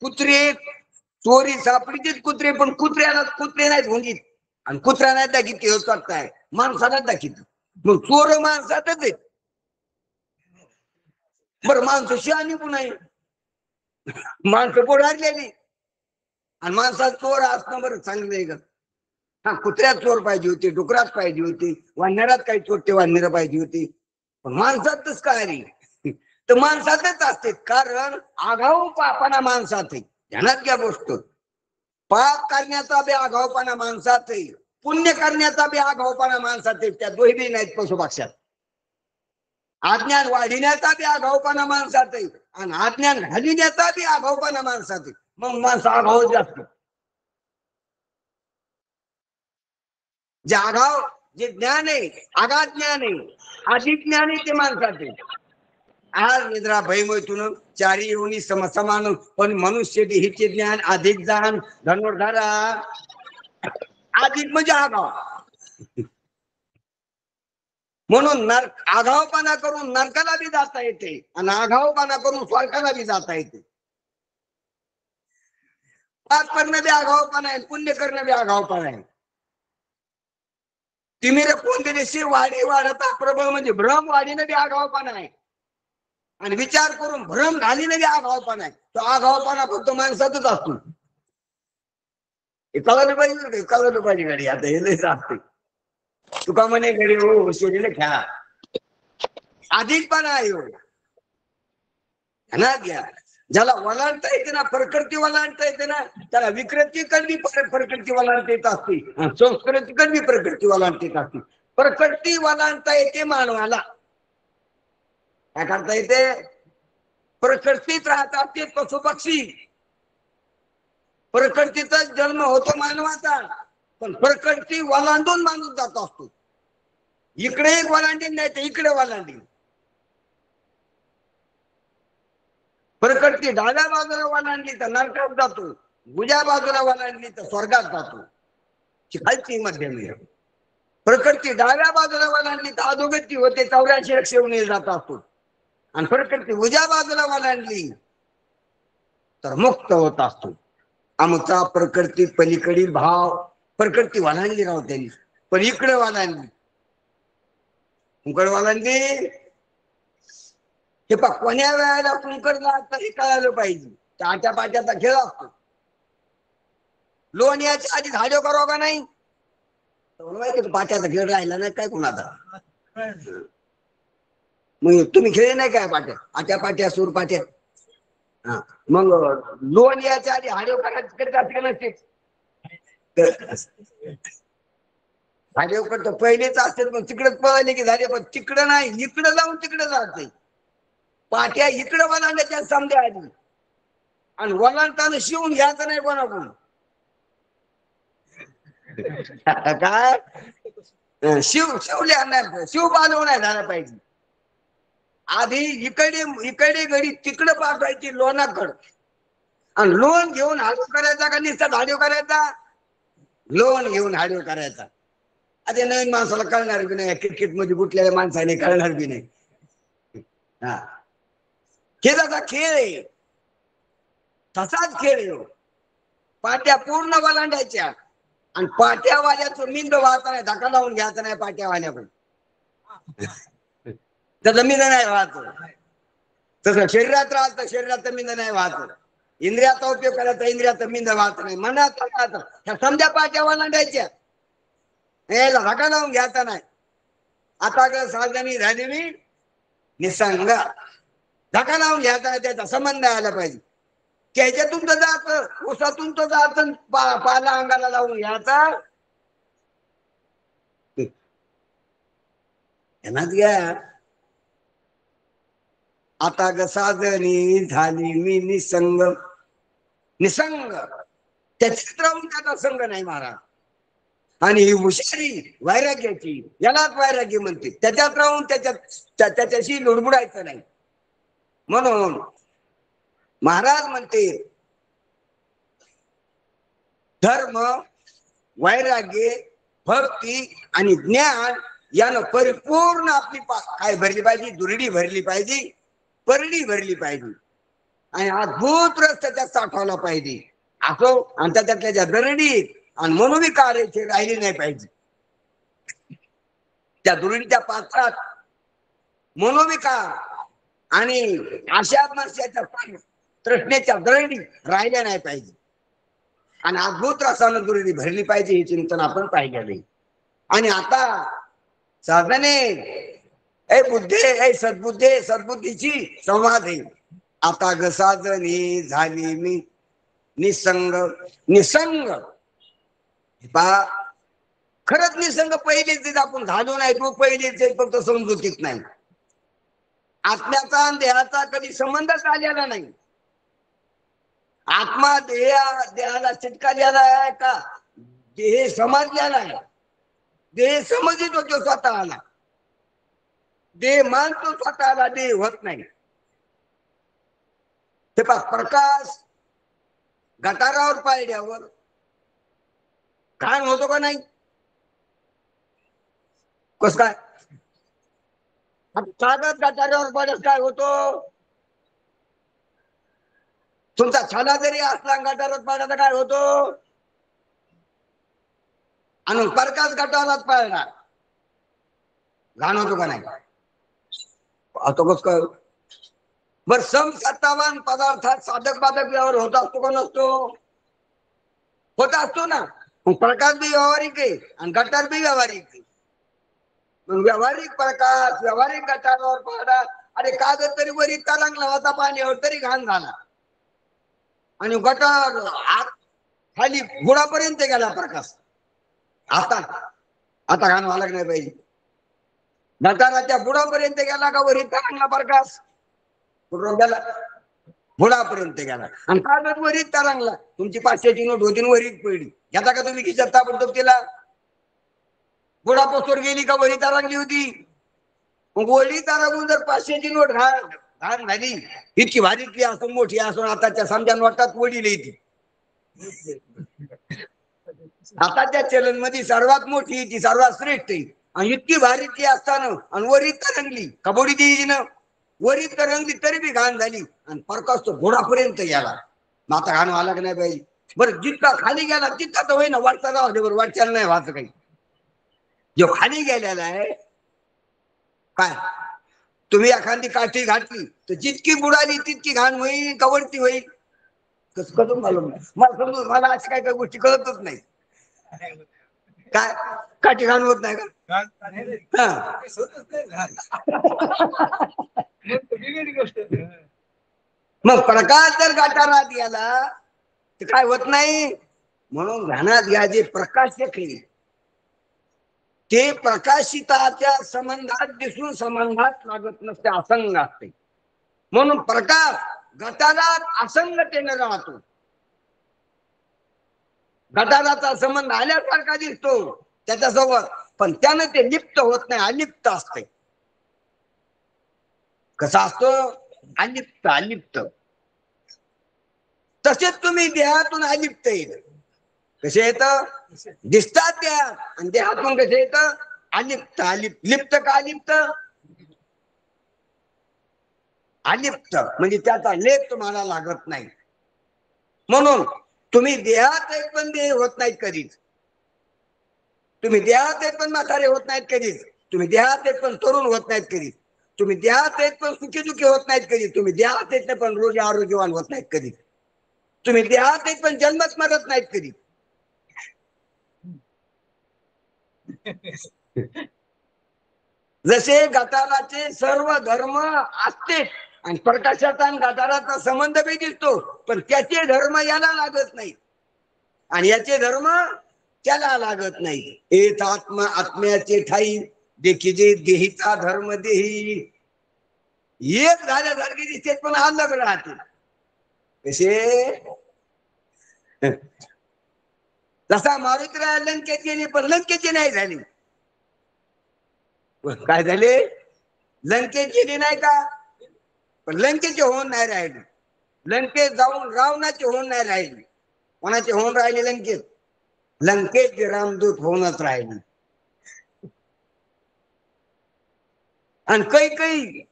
कुत्रे चोरी सापडीचेच कुत्रे पण कुत्र्याला कुत्रे नाहीत भुंगीत. आणि कुत्रा नाही दाखीत ते करताय माणसालाच दाखीत. मग चोर माणसातच आहेत. बरं माणसं शहाणी पण आहे. माणसं पोळाडलेली आणि माणसात चोर असणं बरं चांगलं आहे का. हा कुत्र्यात चोर पाहिजे होते. डुकरात पाहिजे होते. वानरात काही चोरटे वानर पाहिजे होते. पण माणसातच काय नाही तर माणसातच असते. कारण आगाऊ पापाना माणसात आहे. ध्यानात घ्या गोष्ट. पाप करण्याचा बी आगाऊपणा माणसात आहे. पुण्य करण्याचा बी आगाऊपणा माणसात आहे. त्या दोही बी नाहीत पशुपक्षात. अज्ञान वाढविण्याचा बी आगाऊपणा माणसात आहे. आणि अज्ञान घालविण्याचा बी आगाऊपणा माणसात आहे. मग माणसं आगाऊ जास्त. जे आगाव जे ज्ञान आहे आगाध ज्ञान आहे अधिक ज्ञान आहे ते माणसात आहे. आज निद्रा भयमयतून चारी योनी समान पण मनुष्य हिचे ज्ञान अधिक जाण धनुर्धारा अधिक म्हणजे आगाव. म्हणून आगावपणा करून नरकाला बी जाता येते आणि आगावपणा करून स्वर्गाला बी जाता येते. पाप करणं बी आगावपणा आहे. पुण्य करणं बी आगावपणा आहे. तिमिर कोणते वाढी वाढता प्रबळ म्हणजे भ्रम वाढीनं बी आगावपणा आहे. आणि विचार करून भ्रम घालीनं बी आगावपणा आहे. तो आगावपणा फक्त माणसातच असतो. हे कळलं पाहिजे. कळलं पाहिजे गाडी आता हे लय असते. तुका म्हणे घरी हो शरीर खेळा अधिकपणा आहे. घ्या ज्याला वलांडता येते ना प्रकृती वलांडता येते ना त्याला विकृतीकडे प्रकृती वलांडता येत असते. संस्कृतीकडे प्रकृती वलांडता येत असते. प्रकृती वलांडता येते मानवाला. काय करता येते? प्रकृतीत राहतात ते पशु पक्षी, प्रकृतीचा जन्म होतो मानवाचा, पण प्रकृती वलांडून माणूस जात असतो. इकडे एक वलांडी नाही तर इकडे वलांडी. प्रकृती डाव्या बाजूला वलांडली तर नरकात जातो, उजव्या बाजूला वलांडली तर स्वर्गात जातो. खालची मध्यमी. प्रकृती डाव्या बाजूला वलांडली तर अधोगती होते, 84 लक्ष जात असतो. आणि प्रकृती उजव्या बाजूला वलांडली तर मुक्त होत असतो. आमचा प्रकृती पलीकडील भाव, प्रकृती वलांडली राव त्यांनी, पण इकडे वलांडली. कुंकड वलांडली हे पा कोण्या वेळेला कुंकडला तरी कळायला पाहिजे. चाट्या पाट्याचा खेळ असतो. लोण याच्या आधी झाडो करावं का नाही? पाट्याचा खेळ राहिला नाही काय कुणाचा. मग तुम्ही खेळे नाही काय पाट्या? आट्या पाट्या सूर पाट्या. हा मग लोण याच्या आधी हाडे करायचे नसते. हाडे करतो पहिलेच असते, पण तिकडेच पळाले की झाले. पण तिकडं नाही, इकडं जाऊन तिकडे जाते. पाट्या इकडं वलांडायच्या समजा आधी, आणि वलांडताना शिवून घ्यायचं नाही कोणाकडून. काय शिवल्या नाही, शिव बांधव नाही झाला पाहिजे. आधी इकडे गडी तिकडे पाठवायची लोणाकड, आणि लोन घेऊन हाडू करायचा का नुसता हाडू करायचा? लोन घेऊन हाडू करायचा. आता नवीन माणसाला कळणार बी नाही, क्रिकेट मध्ये गुटलेल्या माणसाने कळणार बी नाही. हा खेळाचा खेळ आहे, तसाच खेळ आहे. पाट्या पूर्ण वलांडायच्या, आणि पाट्यावाल्याचं मिंद वाहता नाही, धक्का लावून घ्यायचा नाही पाट्यावाल्याकडून. त्याचं मिंद नाही वाहत. तसं शरीरात राहतं, शरीराचं मिंद नाही वाहत. इंद्रियाचा उपयोग करायचा, इंद्रियाचं मिंद वाहत नाही. मनात ह्या समजा पाट्या वलांडायच्या, याला धक्का लावून घ्यायचा नाही. आता ग साधनी झाली मी निसंग, धक्का लावून घ्यायचा नाही, त्याचा संबंध आला पाहिजे. त्याच्यातून तर जात, उसातून तर जात, पाला अंगाला लावून घ्यायचा. घ्या. आता ग साधनी झाली मी निसंग, निसंग त्याच्यात राहून त्याचा संग नाही महाराज. आणि ही हुशारी वैराग्याची, यालाच वैराग्य म्हणते. त्याच्यात राहून त्याच्याशी लुडबुडायचं नाही. म्हणून महाराज म्हणते धर्म, वैराग्य, भक्ती आणि ज्ञान यानं परिपूर्ण आपली काय भरली पाहिजे? दुरडी भरली पाहिजे, परडी भरली पाहिजे, आणि अद्भुत रस त्याच्यात साठवला पाहिजे. असो, आणि त्याच्यातल्या ज्या दरडीत आणि मनोविकाराचे राहिले नाही पाहिजे. त्या दुरडीच्या पात्रात मनोविकार आणि आशा माणसाच्या तृष्णेच्या दरडी राहिल्या नाही पाहिजे. आणि अद्भुत रसानं दुरडी भरली पाहिजे, हे चिंतन आपण पाहिजे. आणि आता साधने ए बुद्धे, ए सद्बुद्धे, सद्बुद्धीची संवाद आहे. आता ग साधनी झाली मी निसंग, निसंग. पहा खरंच निसंग पहिलेच आपण झालो नाही, तो पहिलेच फक्त समजुतीत नाही. आत्म्याचा आणि देहाचा कधी संबंधच आलेला नाही. आत्मा देहाला चिटकालेला आहे का? देह समजलेला आहे. देह समजित होतो स्वतःला, देह मानतो स्वतःला, देह होत नाही. ते पहा प्रकाश गटारावर पाळल्यावर घाण होतो का नाही? कस काय? कागद गटारावर पडत काय होतो? तुमचा छाला जरी असला गटारात पाडायचा काय होतो? आणि प्रकाश गटारात पाळला घाण होतो का नाही? आता कस काय? बर समसत्तावान पदार्थात साधक बाधक व्यवहार होत असतो का नसतो? होत असतो ना. प्रकाश बी व्यावहारिक आहे आणि गटार बी व्यावहारिक आहे. व्यावहारिक प्रकाश, व्यावहारिक गटारावर पाडा. अरे कागद तरी वरी तरंगला होता पाण्यावर तरी घाण झाला, आणि गटार आत खाली बुडापर्यंत गेला प्रकाश. आता घाण व्हायला नाही पाहिजे. गटाराच्या बुडापर्यंत गेला का वरी तरंगला प्रकाश कुठून गेला बुडापर्यंत गेला आणि कागद वरीत तरंगला तुमची 500ची नोट होती वरीत पडली घेता का तुम्ही खिशात ताबडतोब तिला बुडापासून गेली का वरी तरंगली होती मग वरी तरंगून जर 500ची नोट घाण झाली इतकी भारीतली असून मोठी असून आताच्या समजा नोटात वडील येते आताच्या चलन मध्ये सर्वात मोठी ती सर्वात श्रेष्ठ आणि इतकी भारीतली असताना आणि वरीत तरंगली कबोडी द्यायची ना वरीत तरंगली तरी बी घाण झाली आणि प्रकाश तो घोडापर्यंत गेला मग आता घाण व्हायला नाही पाहिजे बरं जितका खाली गेला तितका तर होईना वाटता राहू दे बरं वाटचाल नाही व्हायचं काही जो खाली गेलेला आहे काय तुम्ही एखादी काठी घातली तर जितकी बुडाली तितकी घाण होईल कवडती होईल कसं कळून मालूम नाही मला समजून मला अशा काय काय गोष्टी कळतच नाही काय काठी घाण होत नाही का मग प्रकाश जर गटारात गेला तर काय होत नाही म्हणून ध्यानात घ्या जे प्रकाशक आहे ते प्रकाशिताच्या संबंधात दिसून संबंधात लागत नसते असंग असते म्हणून प्रकाश गटारात असंगतेने राहतो गटाराचा संबंध आल्यासारखा दिसतो त्याच्यासोबत पण त्यानं ते लिप्त होत नाही अलिप्त असते कसा असतो अलिप्त अलिप्त तसेच तुम्ही देहातून अलिप्त येत कसे येत दिसतात त्या आणि देहातून कसे येत अलिप्त अलिप्त लिप्त का अलिप्त अलिप्त म्हणजे त्याचा लेप तुम्हाला लागत नाही म्हणून तुम्ही देहात एक पण देह होत नाहीत कधीच तुम्ही देहात एक पण म्हातारे होत नाहीत कधीच तुम्ही देहात एक पण तरुण होत नाहीत कधीच तुम्ही देहात एक पण सुखी दुखी होत नाहीत कधी तुम्ही देहात एक पण रोगी आरोग्यवान होत नाहीत कधी तुम्ही देहात एक पण जन्मच मरत नाहीत कधी जसे गटाराचे सर्व धर्म असते आणि प्रकाशाचा आणि गटाराचा संबंध बी दिसतो पण त्याचे धर्म याला लागत नाही आणि याचे धर्म त्याला लागत नाही एक आत्मा आत्म्याचे ठाई देखीजे देहीचा धर्म देही एक झाल्यासारखे दिसते पण अलग राहते कसे जसा मारुतीला लंकेत गेली पण लंकेची नाही झाली काय झाले लंकेत गेली नाही का पण लंकेचे होऊन नाही राहिले लंकेत जाऊन रावणाचे होऊन नाही राहिले कोणाचे होऊन राहिले लंकेत लंकेत रामदूत होऊनच राहिले आणि काही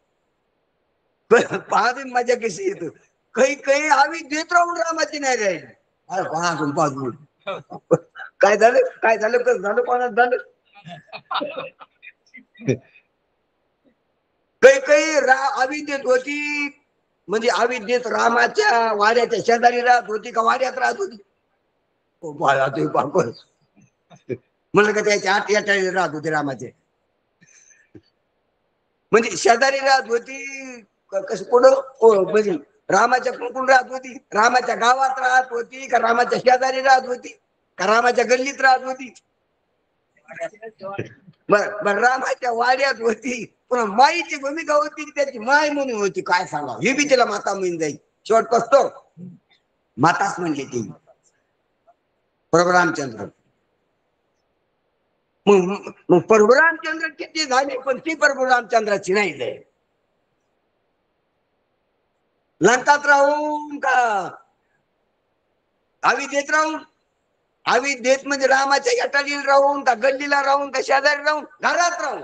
पाहते मजा कशी येतो काही हवी देत राहून रामाची नाही राहिली अरे कोणातून पाहून काय झालं कसं झालं कोणात झालं काही अविद्येत होती म्हणजे अविद्येत रामाच्या वाड्याच्या शेजारी राहत होती का वाड्यात राहत होती म्हणलं का त्याच्या आठ या राहत होते रामाचे म्हणजे शेजारी राहत होती कसं कोण म्हणजे रामाच्या कोण राहत होती रामाच्या गावात राहत होती का रामाच्या शेजारी राहत होती का रामाच्या गल्लीत राहत होती बर रामाच्या वाड्यात होती पुन्हा माईची भूमिका होती त्याची माय म्हणून होती काय सांगा हे बी तिला माता म्हणून जाईल शेवट कसतो माताच म्हणली ती प्रभू रामचंद्र मग प्रभू रामचंद्र किती झाले पण ती प्रभू रामचंद्राची नाही जाईल लंकात राहून का अविद्येत राहून अविद्येत म्हणजे रामाच्या गटालीला राहून का गल्लीला राहून का शेजारी राहून घरात राहून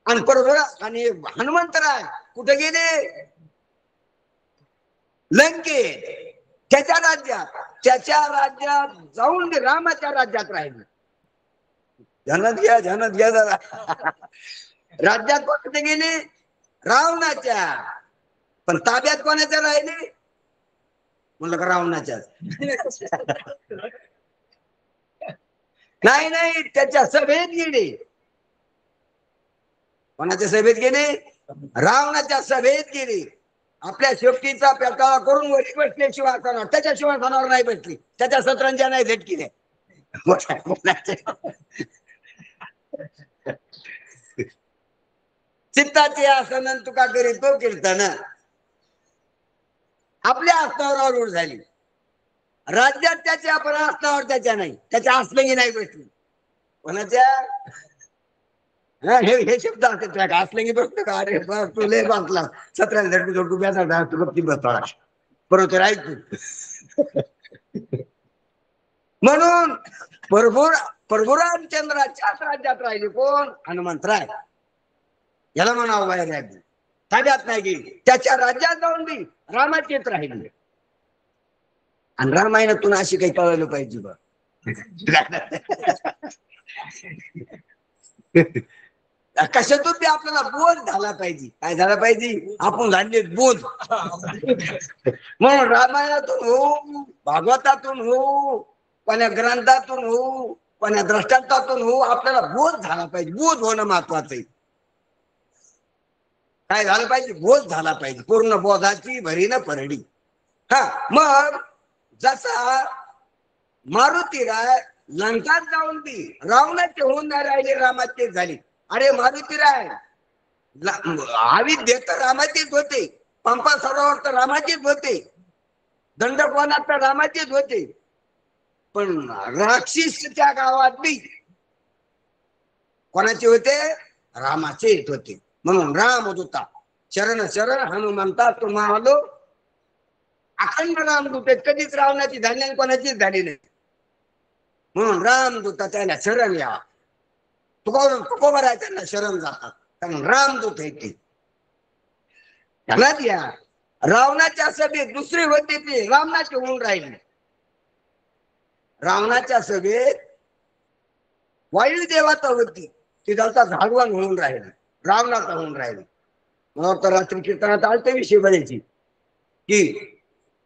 आणि परभरा आणि हनुमंतराय कुठे गेले लंकेत त्याच्या राज्यात जाऊन रामाच्या राज्यात राहिले झनत घ्या जरा राज्यात कुठे गेले रावणाच्या पण ताब्यात कोणाच्या राहिले म्हणलं का रावणाच्या नाही त्याच्या सभेत गेले कोणाच्या सभेत गेले रावणाच्या सभेत गेले आपल्या शेपटीचा पेटाळा करून वरी बसले शिवासनावर त्याच्या शिवासनावर नाही बसली त्याच्या सतरंजा नाही झटकीने चित्ताचे आसन तुका करी तो कीर्तन. आपल्या आसनावर रूढ झाली. राज्यात त्याच्या आपण आसनावर त्याच्या नाही, त्याच्या असलंही नाही बसली कोणाच्या. हे शब्द असतात असलंही बसतो का, अरे बस तू लय बसला 17 जोडू ब्याचा तू गप्ती बसला बरोबर ऐकू. म्हणून परभुरामचंद्राच्याच राज्यात राहिले कोण, हनुमंतराय. याला म्हणावं बाहेर राहिली, ताब्यात नाही गेली, त्याच्या राज्यात जाऊन बी रामाचेच राहिले. आणि रामायणातून अशी काही कळलं पाहिजे बा. कशातून बी आपल्याला बोध झाला पाहिजे. काय झाला पाहिजे, आपण झाले बोध. म्हणून रामायणातून हो, भागवतातून हो, कोण्या ग्रंथातून हो, कोण्या दृष्टांतातून हो, आपल्याला बोध झाला पाहिजे. बोध होणं महत्वाचं आहे. काय झालं पाहिजे, बोध झाला पाहिजे. पूर्ण बोधाची भरी न परडी. हा मग जसा मारुतीराय लंकात जाऊन बी रावणाचे होऊन नाही राहिले, रामाचे झाले. अरे मारुतीराय आविद्य तर रामाचेच होते, पंपा सरोवर तर रामाचेच होते, दंडकोनात तर रामाचेच होते, पण राक्षसच्या गावात बी कोणाचे होते, रामाचेच होते. म्हणून रामदूता शरण शरण हनुमंता तुम्हाला अखंड रामदूत, कधीच रावणाची झाली आणि कोणाचीच झाली नाही. म्हणून रामदूता त्याला शरण यावा. तुकोबर आहे त्यांना शरण जातात, कारण रामदूत आहे ते. त्याला द्या. रावणाच्या सभेत दुसरे होते ते रावणाचे होऊन राहिले. रावणाच्या सभेत वायुदेवाता होती, ती जाता झाडवान होऊन राहिली, रावणाचा होऊन राहिली. मला तर रात्री कीर्तनात आलते विषय बनायची की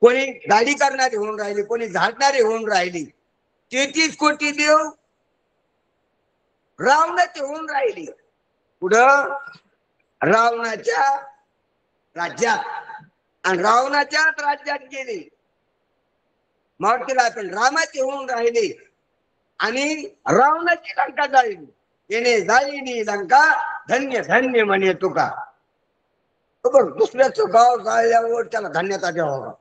कोणी गाडी करणारे होऊन राहिले, कोणी झाडणारे होऊन राहिली. 33 कोटी देव रावणाचे होऊन राहिले. पुढं रावणाच्या राज्यात, आणि रावणाच्याच राज्यात गेले. मग तिला आपण रामाचे होऊन राहिले आणि रावणाची लंका जाळली. येणे जाईनी लंका धन्य धन्य म्हणे तुका. बरोबर, दुसऱ्याचं गाव जाळल्यावर त्याला धन्यता द्यावा.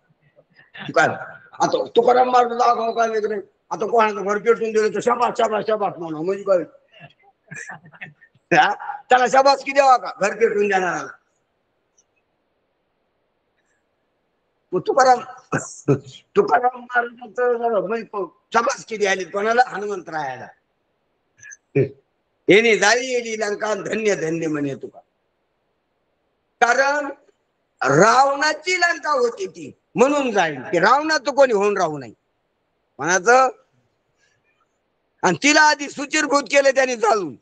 काय आता तुकाराम महाराज दाखव काय वेगळे, आता कोणाचं घर पेटून दिलं तर शाबास शाबास शाबास म्हणा, म्हणजे काय त्याला शाबास की द्यावा का, घर पेटून देणारा. तुकाराम महाराजांचं शाबास की द्यायली कोणाला, हनुमंतरायाला. येणे जाळी येली लंका धन्य धन्य म्हणे तुका. कारण रावणाची लंका होती ती, म्हणून जाईल की रावणाचं कोणी होऊन राहू नाही म्हणाचं. आणि तिला आधी सुचिरभूत केले त्यांनी चालून,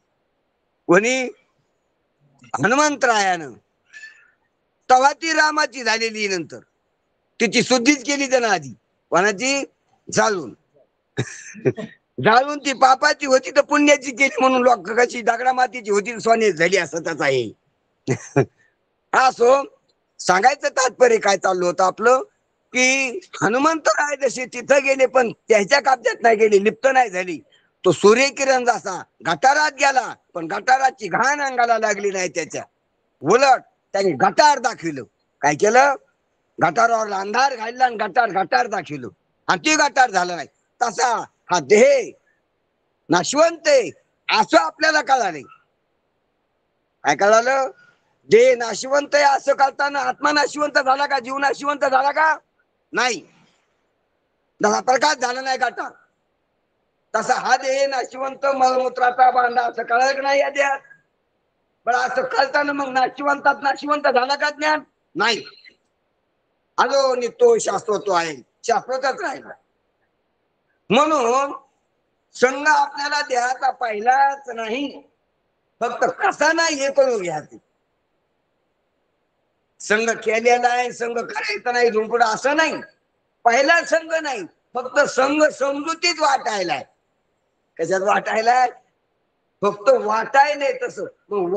कोणी, हनुमंतरायानं. तेव्हा ती रामाची झालेली, नंतर तिची शुद्धीच केली त्यानं आधी. कोणाची, जाळून. जाळून ती पापाची होती तर पुण्याची केली, म्हणून लोक कशी दगडा मातीची होती सोने झाली, असं त्याचा आहे. असो, सांगायचं तात्पर्य काय चाललं होतं आपलं, की हनुमंतराय जसे तिथं गेले पण त्याच्या काब्यात नाही गेले, लिप्त नाही झाली. तो सूर्यकिरण जसा गटारात गेला पण गटाराची घाण अंगाला लागली नाही त्याच्या, उलट त्याने गटार दाखविलं. काय केलं, गटारावर अंधार घालला आणि गटार दाखविलं, आणि ते गटार झालं नाही. तसा हा देह नाशवंत आहे असं आपल्याला कळालं. काय कळालं, देह नाशवंत आहे असं कळताना आत्मा नाशवंत झाला का, जीव नाशवंत झाला का, नाही. जसा प्रकाश झाला नाही गटार, तसा हा देह नाशवंत मलमूत्राचा बांधा असं कळलं नाही या देहात. पण असं कळताना मग नाशिवंतात नाशिवंत झाला का ज्ञान, नाही. अजो नित्यो शाश्वतो आहे, शाश्वतच राहिला. म्हणून संघ आपल्याला देहाचा पाहिलाच नाही, फक्त कसा नाही हे कळून घ्या. संघ केलेला आहे, संघ करायचा नाही झुंपडा असं नाही. पहिला संघ नाही, फक्त संघ समजुतीत वाटायलाय. कशात वाटायलाय, फक्त वाटाय नाही. तसं मग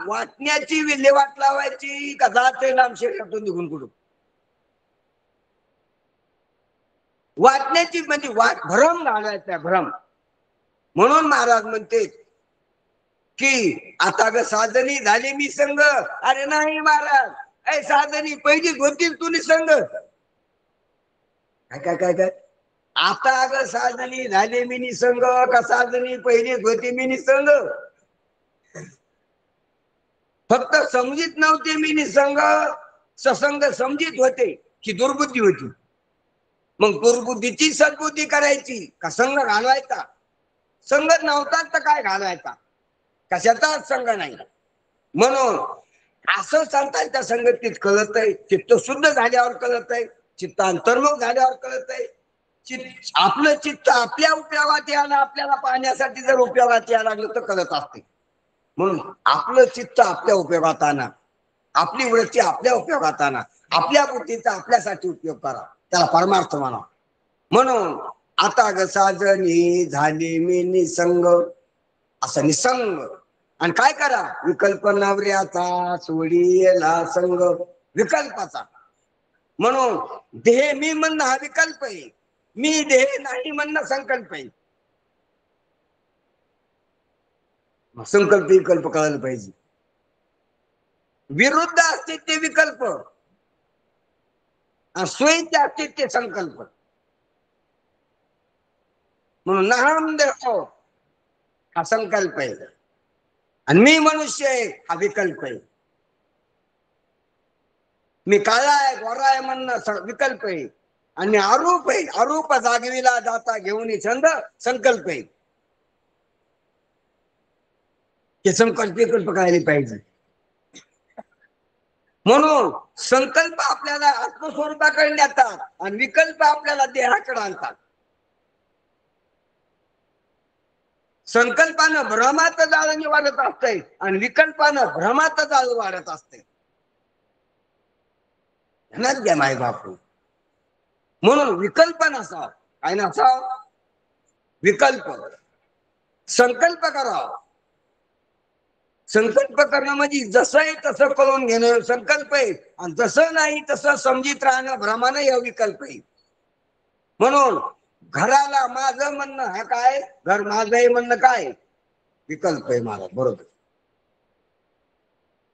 वाटण्याची विल्हेवाट लावायची का जाते लांब शरीरातून निघून कुठून. वाटण्याची म्हणजे भ्रम घालायचा, भ्रम. म्हणून महाराज म्हणते की आता ग साधनी झाली मी संग. अरे नाही महाराज, ऐ साधनी पहिलीच होतील तुम्ही संग. काय काय काय काय आता ग साधनी झाली मी निसंग, का साधनी पहिलीच होती मी निसंग. फक्त समजीत नव्हते मी निसंग, ससंग समजित होते की दुर्बुद्धी होती. मग दुर्बुद्धीची सद्बुद्धी करायची का संघ घालवायचा? संघ नव्हता तर काय घालवायचा? कशाचाच संघ नाही. म्हणून असं सांगता त्या संगतीत कळत आहे. चित्त शुद्ध झाल्यावर कळत आहे, चित्त अंतर्मुख झाल्यावर कळत आहे. आपलं चित्त आपल्या उपयोगात यायला, आपल्याला पाहण्यासाठी जर उपयोगात यायला लागलं तर कळत असते. म्हणून आपलं चित्त आपल्या उपयोगात आणा, आपली वृत्ती आपल्या उपयोगात आणा, आपल्या बुद्धीचा आपल्यासाठी उपयोग करा, त्याला परमार्थ म्हणा. म्हणून आता ग साजनी झाली मी निसंग, असं निसंग. आणि काय करा? विकल्प नवऱ्याचा सोडीला संग, विकल्पाचा. म्हणून देह मी म्हणणं हा विकल्प आहे, मी देह नाही म्हणणं संकल्प आहे. संकल्प विकल्प कळायला पाहिजे. विरुद्ध असते ते विकल्प, स्वयंचे असते ते संकल्प. म्हणून नाम देह हा संकल्प आहे, आणि मी मनुष्य आहे हा विकल्प आहे. मी काळा आहे गोरा आहे म्हणणं विकल्प आहे, आणि अरूप आहे, अरूप जागविला जाता घेऊन छंद संकल्प आहे. हे संकल्प विकल्प कळायला पाहिजे. म्हणून संकल्प आपल्याला आत्मस्वरूपाकडे नेतात आणि विकल्प आपल्याला देहाकडे आणतात. संकल्पानं भ्रमात जाळं वाढत असतंय आणि विकल्पानं भ्रमात जाळं वाढत असते. ध्यानात घ्या माय बापू. म्हणून विकल्प नसाव, काय नसाव? विकल्प. संकल्प करावा. संकल्प करणं म्हणजे जसं आहे तसं कळून घेणं संकल्प आहे, आणि जसं नाही तसं समजित राहणं भ्रमानं हे विकल्प आहे. म्हणून घराला माझं म्हणणं हा काय? घर माझं आहे म्हणणं काय? विकल्प आहे माझा. बरोबर,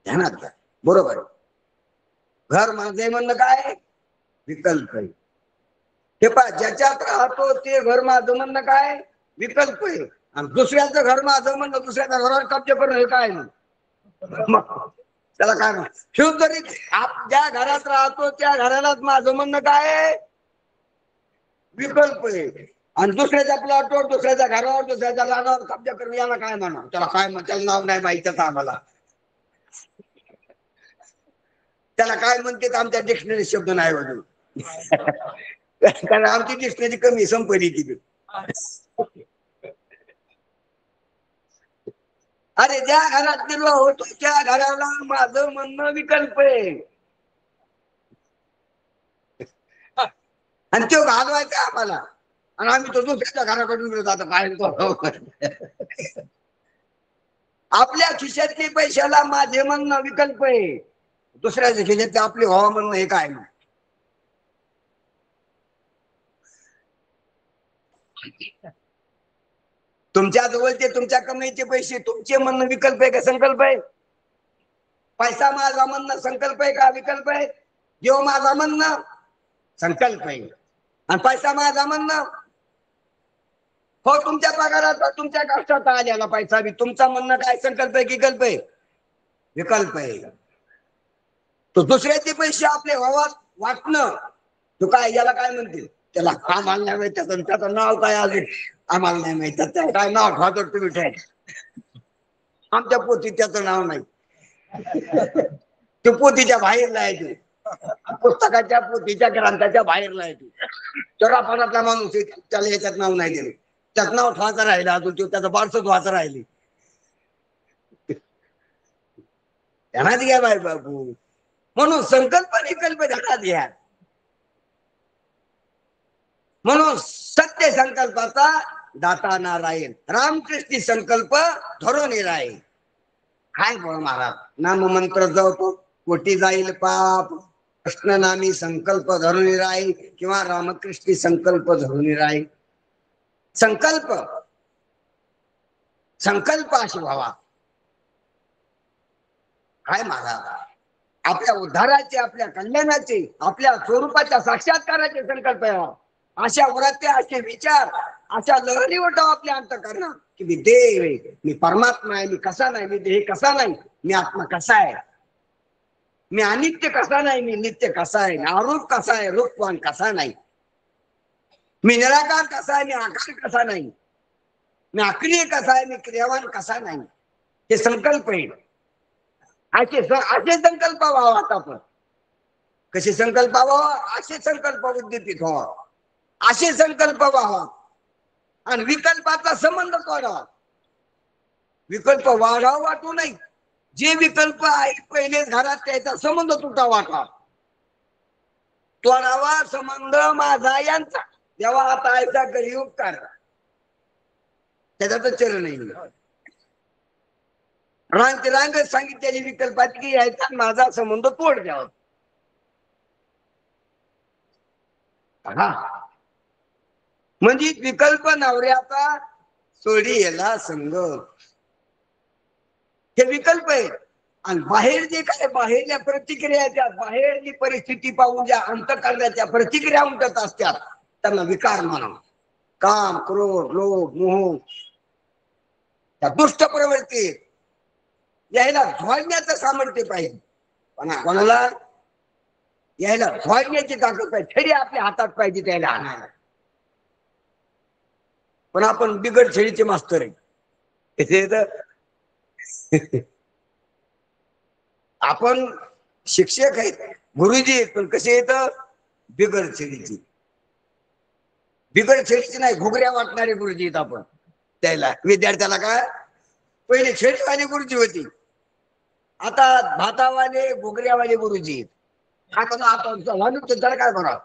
ध्यानात घ्या. बरोबर आहे. घर माझं आहे म्हणणं काय? विकल्प आहे. हे पहा, ज्याच्यात राहतो ते घर माझं म्हणणं काय? विकल्प आहे. आणि दुसऱ्याचं घर माझं म्हणणं दुसऱ्याच्या घरावर कब्जा करणं हे काय नाही. त्याला काय म्हणा, शिवतरी ज्या घरात राहतो त्या घरालाच माझं म्हणणं काय? विकल्प आहे. आणि दुसऱ्याच्या प्लॉटवर, दुसऱ्याच्या घरावर, दुसऱ्याच्या रानावर कब्जा करणं याला काय म्हणा? त्याला काय म्हणा? त्याला नाव नाही माहिती आम्हाला. त्याला काय म्हणते आमच्या डिक्शनरी शब्द नाही वगैरे. कारण आमची डिक्शनरी कमी संपली ती. अरे ज्या घरात निर्वाह होतो त्या घराला माझं म्हणणं विकल्प आहे, आणि तो घालवायचा आम्हाला, आणि आम्ही तो दुसऱ्याच्या घराकडून गेलो जातो काय. आपल्या खिशातले पैशाला माझे म्हणणं विकल्प आहे, दुसऱ्याच्या खिशात आपले व्हावं म्हणणं हे काय नाही. तुमच्या जवळचे तुमच्या कमाईचे पैसे तुमचे म्हणणं विकल्प आहे का संकल्प आहे? पैसा माझा म्हणणं संकल्प आहे का विकल्प आहे? जेव्हा माझा म्हणणं संकल्प आहे, आणि पैसा माझा म्हणणं हो तुमच्या पगारात तुमच्या कष्टात आलेला पैसा बी तुमचा म्हणणं काय? संकल्प आहे की विकल्प आहे? विकल्प आहे. तो दुसऱ्याचे पैसे आपले व्हावात वाटणं तो काय, याला काय म्हणतील? त्याला आम्हाला नाही माहित, त्याचं नाव काय अजून आम्हाला नाही माहित. त्याचं काय नाव ठेवतो तुम्ही ठेव, आमच्या पोथीत त्याचं नाव नाही. तो पोथीच्या बाहेरला आहे, तो पुस्तकाच्या पोथीच्या ग्रंथाच्या बाहेरला आहे. तो चोरापणातला माणूस आहे, त्याला याच्यात नाव नाही दिलं. त्यात नाव ठेवायचं राहिलं अजून, तो त्याचं बारसं व्हायचं राहिली. ध्यानात घ्या बाय बाबू. म्हणून संकल्प विकल्प ध्यानात घ्या. म्हणून सत्य संकल्पाचा दाता नारायण, रामकृष्ण संकल्प धरून राहील. काय बोल महाराज, नाम मंत्र जपो कोटी जाईल पाप, कृष्ण नामी संकल्प धरून राहील, किंवा रामकृष्ण संकल्प धरून राहील. संकल्प संकल्प अशी व्हावा. काय महाराज, आपल्या उद्धाराचे, आपल्या कल्याणाचे, आपल्या स्वरूपाच्या साक्षात्काराचे संकल्प आहे. अशा व्रते, असे विचार, अशा लहरी उठाव आपल्या अंतःकरणात की मी देव आहे, मी परमात्मा आहे, मी कसा नाही, मी देह कसा नाही, मी आत्मा कसा आहे, मी अनित्य कसा नाही, मी नित्य कसा आहे, मी अरूप कसा आहे, रूपवान कसा नाही, मी निराकार कसा आहे, मी आकार कसा नाही, मी अक्रिय कसा आहे, मी क्रियावान कसा नाही. हे संकल्प आहे. असे संकल्प व्हावा. आपण कसे संकल्प व्हावा, असे संकल्प उद्दीपित व्हावा, असे संकल्प व्हावा. आणि विकल्पाचा संबंध तोडावा. विकल्प वाढावा वाटू नाही. जे विकल्प आहेत पहिले घरात त्याचा संबंध तुटा वाटा तोडावा. संबंध माझा यांचा तेव्हा आता आयचा कलियुग काढला त्याचा चरण नाही. रांग सांगितलेली विकल्पात की यायचा माझा संबंध तोड द्यावा. म्हणजे विकल्प नवऱ्याचा सोडी याला संग, हे विकल्प आहे. आणि बाहेर जे काय बाहेरच्या प्रतिक्रिया त्या बाहेरची परिस्थिती पाहून ज्या अंतःकरणाच्या प्रतिक्रिया उमटत असतात त्यांना विकार म्हणा. काम, क्रोध, लोभ, मोह, त्या दुष्ट प्रवृत्ती यायला झोडण्याचं सामर्थ्य पाहिजे. पण कोणाला यायला झोडण्याची ताकद पाहिजे. छडी आपल्या हातात पाहिजे त्याला आणायला. पण आपण बिगड छडीचे मास्तर आहे. आपण शिक्षक आहेत, गुरुजी आहेत, पण कसे येत बिगड छडीची. बिगड छडीची नाही, घुगऱ्या वाटणारे गुरुजी आहेत आपण. त्याला विद्यार्थ्याला काय पहिले छडीवाले गुरुजी होती, आता भातावाले घुगऱ्यावाले गुरुजी आहेत. त्याला काय करा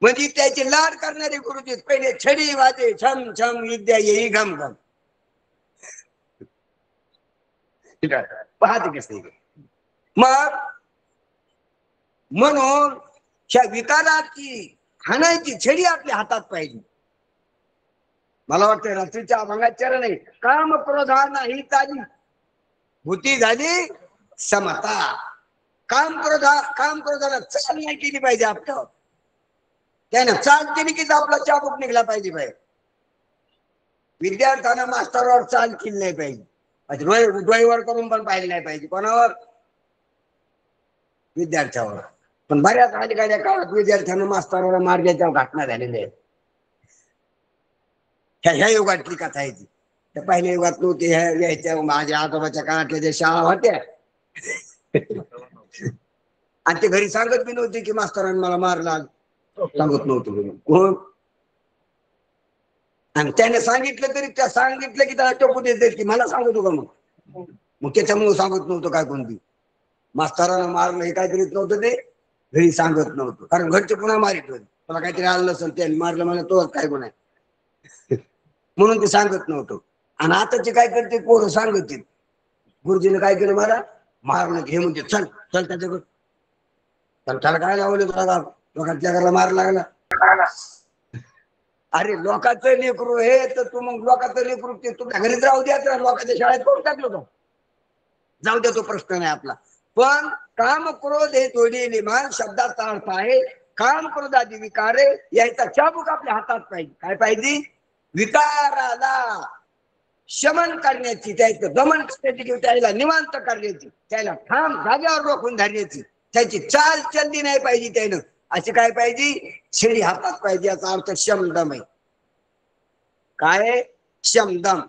म्हणजे त्याची लाड करणारे गुरुजी. पहिले छडी वाजे छम छम विद्या येई घम घम. पाहते कसे मग म्हणून ह्या विकाराची हाणायची छडी आपल्या हातात पाहिजे. मला वाटतं रात्रीच्या अभंगात चरण आहे, काम क्रोधा नाही ताली भूती झाली समता. काम क्रोधाला चाल नाही केली पाहिजे. आपलं त्यानं चाल केली की आपला चाबूक निघला पाहिजे. बाहेर विद्यार्थ्यांना मास्तरवर चाल केली नाही पाहिजे. डोळीवर करून पण पाहिजे नाही पाहिजे. कोणावर? विद्यार्थ्यावर. पण बऱ्याच अलीकडच्या काळात विद्यार्थ्यांना मास्तराला मार्गाच्या घटना झालेल्या आहेत. ह्या युगातली कथा आहे ती. त्या पहिल्या युगात नव्हती. ह्या माझ्या आजोबाच्या काळातल्या ज्या शाळा होत्या आणि ते घरी सांगत बी नव्हते की मास्तरांनी मला मारला, सांगत नव्हतं कोण. आणि त्याने सांगितलं तरी त्या सांगितलं की त्याला टोपू देत की मला सांगतो का मग त्याच्यामुळे सांगत नव्हतं. काय कोणती मास्तरांना मारलं हे काय करीत नव्हतं, ते घरी सांगत नव्हतं. कारण घरचे पुन्हा मारित होते. मला काहीतरी आलं नसेल त्याने मारलं, मला तो काय गुन्हा आहे म्हणून ते सांगत नव्हतं. आणि आताचे काय करते पोरं सांगत. गुरुजीने काय केलं, मला मारलं घे म्हणजे चल चल त्याच्याकडे. तर त्याला काय लावलं तुला लोकांच्या घराला मार लागला. अरे लोकांचं लेकरू हे तर तू मग लोकांचं लेकरू ते तुझ्या घरीच राहू द्या. तर लोकांच्या शाळेत कोण टाकलो तो जाऊ द्या, तो प्रश्न नाही आपला. पण काम क्रोध हे दोन्ही मान शब्दाचा अर्थ आहे काम क्रोध आदी विकार यायचा चाबूक आपल्या हातात पाहिजे. काय पाहिजे? विकाराला शमन करण्याची, त्याचं दमन करण्याची किंवा त्याला निवांत करण्याची, त्याला ठाम जागेवर रोखून धरण्याची, त्याची चाल चलली नाही पाहिजे. त्यानं अशी काय पाहिजे? छडी हातात पाहिजे. याचा अर्थ शमदम आहे. काय? शमदम.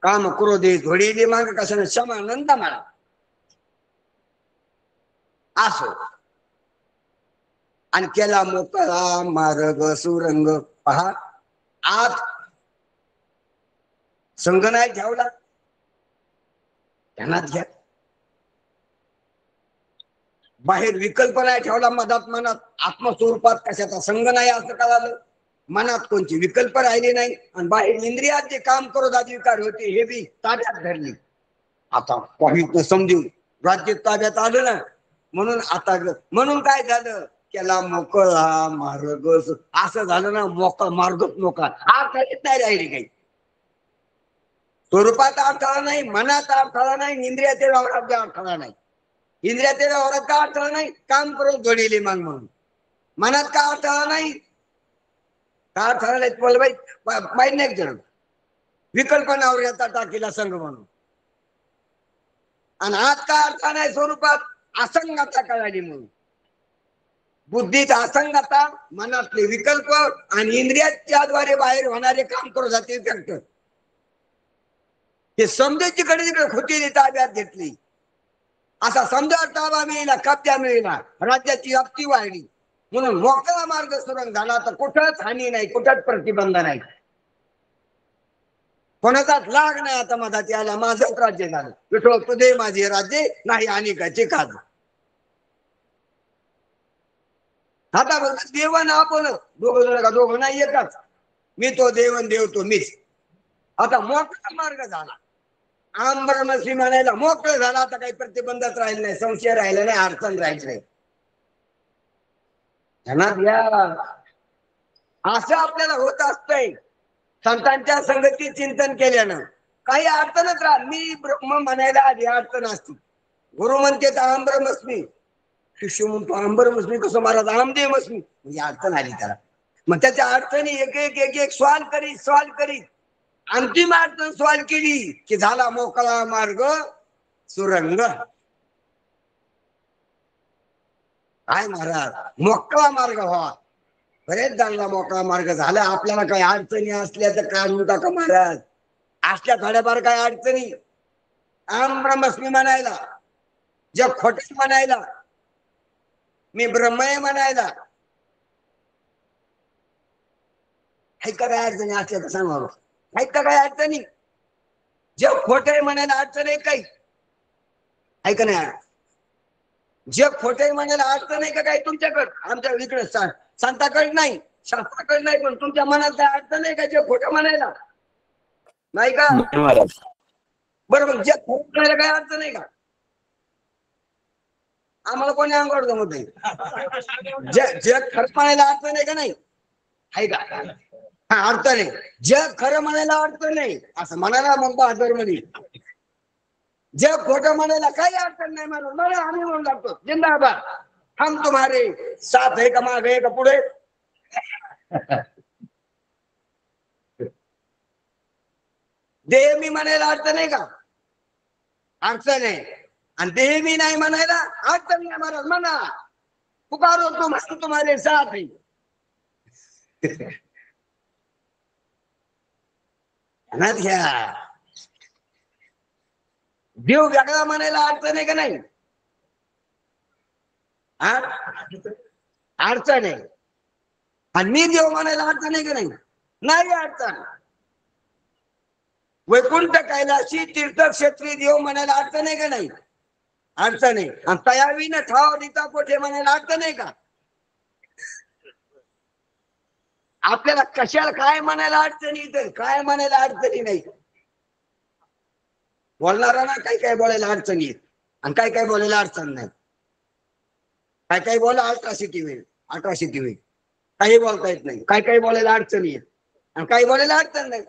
काम क्रोधे धोडीले माग कशाने शमानंद म्हणा असो. आणि केला मोकळा मार्ग सुरंग. पहा आत संग नाही ठेवला, ध्यानात घ्या. बाहेर विकल्प नाही ठेवला, मधात मनात आत्मस्वरूपात कशाचा संग नाही असं कळालं. मनात कोणती विकल्प राहिले नाही आणि बाहेर इंद्रियात जे काम करून अधिकार होते हे बी ताब्यात धरली. आता काही समजून राज्य ताब्यात आलं ना, म्हणून आता म्हणून काय झालं, त्याला मोकळा मार्ग असं झालं ना. मोकळा मार्गच मोकळा अर्थ येत नाही राहिले काही. स्वरूपात अडथळा नाही, मनात अडथळा नाही, इंद्रियाच्या व्यवहारात अडथळा नाही. इंद्रियाच्या व्यवहारात का अडथळा नाही? काम करून जोडीले मग म्हणून. मनात का अडथळा नाही? का अडथळा नाही तुम्हाला माहित नाही जण विकल्पनावर येता टाकीला संघ म्हणून. आणि आज का अडथळा नाही स्वरूपात? असंगता कळाली म्हणून. बुद्धीत असंगता, मनातले विकल्प आणि इंद्रियाच्या द्वारे बाहेर होणारे काम करू जाते व्यक्त. हे समजायची कडे तिकडे खोटी ताब्यात घेतली. असा समजा ताबा मिळला, कब्जा मिळला, राज्याची व्याप्ती वाढली, म्हणून मोकळा मार्ग सुरंग झाला. तर कुठंच हानी नाही, कुठंच प्रतिबंध नाही, कोणाचाच लाग नाही. आता माझा त्याला माझंच राज्य झालं. विठोबा तुझे माझे राज्य नाही अनेकाचे काज. आता बघ देवन आपण दोघं जण का? दोघं नाही, एकच. मी तो देवन, देव तो मीच. आता मोकळा मार्ग झाला. आम ब्रह्मश्री म्हणायला मोकळं झाला. आता काही प्रतिबंधच राहिलं नाही, संशय राहिला नाही, अडचण राहिली नाही. असं आपल्याला होत असतंय संतांच्या संगती चिंतन केल्यानं. काही अडचणच राहत. मी ब्रह्म म्हणायला आधी अडचण असती. गुरु म्हणते अहम ब्रह्मस्मी, शिष्य म्हणतो अहम ब्रह्मस्मी, कसं महाराज अहम देवस्मी, म्हणजे अडचण आली त्याला. मग त्याच्या अडचणी एक एक एक एक सॉल्व करीत अंतिम अडचण सॉल्व केली की झाला मोकळा मार्ग सुरंग. काय महाराज मोकळा मार्ग व्हा. बरेच चांगला मोकळा मार्ग झाला. आपल्याला काही अडचणी असल्या तर काढून टाका महाराज. असल्या थोड्याफार काही अडचणी अहम ब्रह्मस्मी म्हणायला, जग खोट म्हणायला, मी ब्रह्मय म्हणायला, आहेत का काय अडचणी असल्या तर सांगा. आहेत का काय अडचणी? जग खोट म्हणायला अडचण आहे काही? आहे का नाही? जग खोट म्हणायला अडचण आहे का काही तुमच्याकडे? आमच्या इकडे संताकडे नाही, शास्त्राकडे नाही, पण तुमच्या मनात काय अडचण आहे का जग खोट म्हणायला? नाही का? बरोबर. जग खोट म्हणायला काय अडचण आहे का? आम्हाला कोणी अंगवड जमत नाही. जग खरं म्हणायला अडचण आहे का नाही? आहे का? हा, अडचण आहे. जग खरं म्हणायला अडचण नाही असं म्हणायला म्हणतो हजर मध्ये. जग खोटं म्हणायला काही अडचण नाही म्हणून मला आम्ही म्हणून लागतो जिंदाबाद, हम तुम्हारे साथ है का मागे का पुढे. देह मी म्हणायला अडचण आहे का? अडचण आहे. आणि देह मी नाही म्हणायला अडचण नाही महाराज. म्हणा पुकारो तुम हम तुम्हारे साथ है. घ्या. देव वेगळा म्हणायला अडचण आहे का नाही? अडचण आहे. आणि मी देव म्हणायला अडचण आहे का नाही? नाही अडचण. वैकुंठ कैलाशी तीर्थक्षेत्री देव म्हणायला अडचण आहे का नाही? अडचण आहे. आणि तयावीनं ठाव रीता कोठे म्हणायला अडचण आहे का? आपल्याला कशाला काय म्हणायला अडचणी, तर काय म्हणायला अडचणी नाही. बोलणारा काही काय बोलायला अडचणी येत आणि काय काय बोलायला अडचण नाही. काय काय बोला अल्ट्रासिटी होईल, अल्ट्रासिटी होईल, काही बोलता येत नाही. काय काय बोलायला अडचणी येत आणि काही बोलायला अडचण नाही.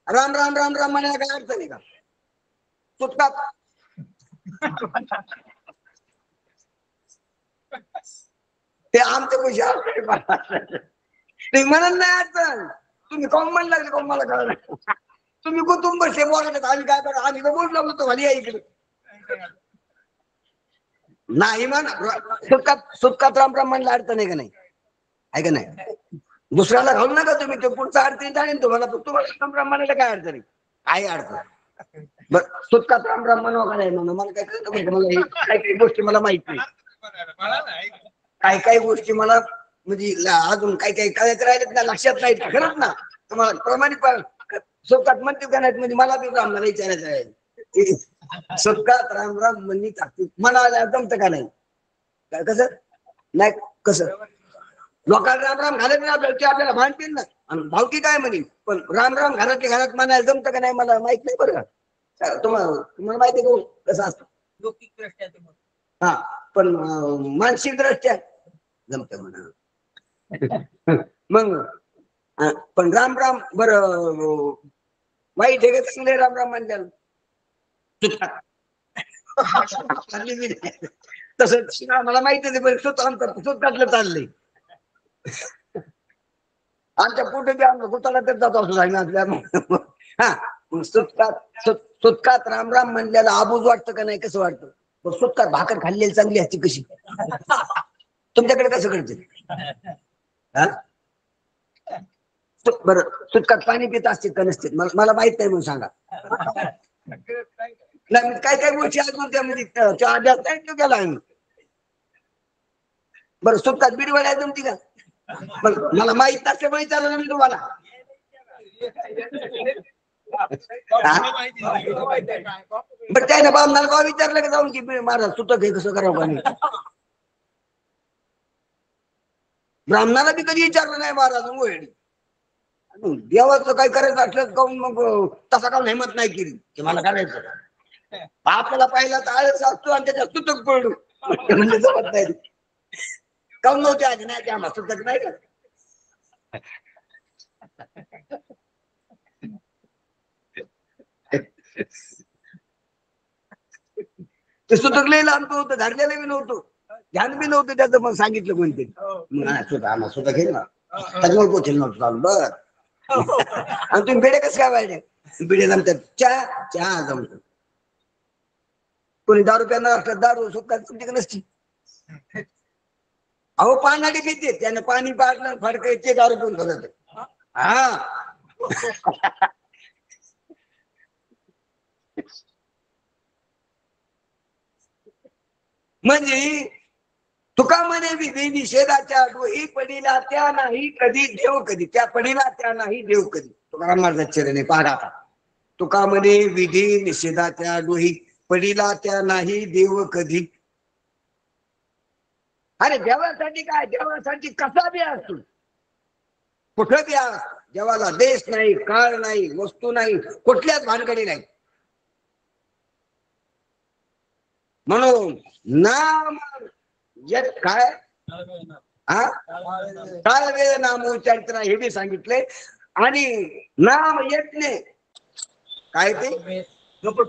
राम राम राम राम म्हणायला काय अडचण आहे का? सुटतात. ते आमच्या पैसे ते म्हणत नाही अडचण. तुम्ही कोण म्हण लागले कोण मला कळलं नाही. तुम्ही कुटुंब बसले बोलत आम्ही काय बघा आम्ही तर बोललो होतो खाली इकडे नाही म्हणा. सुटकात राम राम म्हणलं अडचण आहे का नाही? आहे का नाही? दुसऱ्याला घालू नका तुम्ही. ते पुढचा अडचणी जाणीन तुम्हाला. तुम्हाला राम राम म्हणायला काय अडचण आहे? आहे अडचण. बरं सुटकात राम राम म्हणावं का नाही म्हणून मला काय कळतं म्हणजे मला काही काही गोष्टी मला माहित नाही. काही काही गोष्टी मला म्हणजे अजून काही काही कळत राहिलेत ना, लक्षात नाहीत खरंच ना. तुम्हाला प्रमाणित सुटकात म्हणते का नाहीत म्हणजे मला बी ब्राह्मणाला विचारायचं आहे. सुटकात राम राम म्हणणी टाकते म्हणायला जमतं का नाही? काय कसं नाही कसं लोकांना राम राम घालत नाही ते आपल्याला भांडतील ना. आणि भावकी काय म्हणे पण राम राम घरातल्या घरात म्हणायला जमतं का नाही मला माहित नाही बरं का. तुम्हाला माहिती आहे का कसं असतं लौकिक दृष्ट्या? हा पण मानसिक दृष्ट्या जमत म्हणा. मग पण राम राम बरं वाईट आहे का चांगले राम राम म्हणल्याला तसं मला माहिती आहे पण सुतातलं चाललंय आमच्या कुठे बी आमचं कुताला तर जातो असं सांगितलं आपल्या हा सुटकात राम राम म्हणल्याला आबूज वाटतं का नाही कसं वाटतं सुटकात भाकर खाल्लेली चांगली असते कशी तुमच्याकडे कसं करते हा बरं सुटकात पाणी पित असते का नसते मला माहित नाही म्हणून सांगा नाही काय काय गोष्टी अजून त्यामध्ये त्या अभ्यास नाही केला आम्ही बरं सुटकात बिडी वाढाय जमती का मला माहित नसल्यामुळे विचारलं मी तुम्हाला बरं त्याने बामणाला का विचारलं का जाऊन की महाराज सुटक हे कसं करावं का नाही ब्राह्मणाला बी कधी विचारलं नाही महाराज देवाचं काय करायचं असलं काऊन मग तसा काऊन हिंमत नाही केली की मला करायचं आपल्याला पाहिला तर आळस असतो आणि त्याच्या सुतक पडू म्हणजे जमत नाही काऊन नव्हते आधी नाही ते आम्हाला सुतक नाही का ते सुतक लिहिलं आमचं होतं धरलेलं बी नव्हतं ध्यान बी नव्हतं त्याचं मग सांगितलं कोणते सुतक हे ना त्याच्यामुळे पोचेल नव्हतं चालू बर आणि तुम्ही बेडे कसं काय पाहिजे बिडे जमतात चहा जमतो कोणी दारू प्यानं असलं दारू सुटका तुमच्याकडे नसती अहो पानाडी पिते त्यानं पाणी पाडलं फडकायचे दारू पिऊन करत हा म्हणजे तुका म्हणे विधी निषेधाच्या डोही पडीला त्या नाही कधी देव कधी त्या पडीला त्या नाही देव कधी तुकाराम महाराज चरणे पाहा तुका म्हणे विधी निषेधाच्या डोही पडीला त्या नाही देव कधी अरे देवासाठी काय देवासाठी कसा बी असतो कुठं बी अस देवाला देश नाही काळ नाही वस्तू नाही कुठल्याच भानगडी नाही म्हणून नाम येत काय हा काळ वेळ नाम उच्चारित हे बी सांगितले आणि नाम यज्ञ काय ते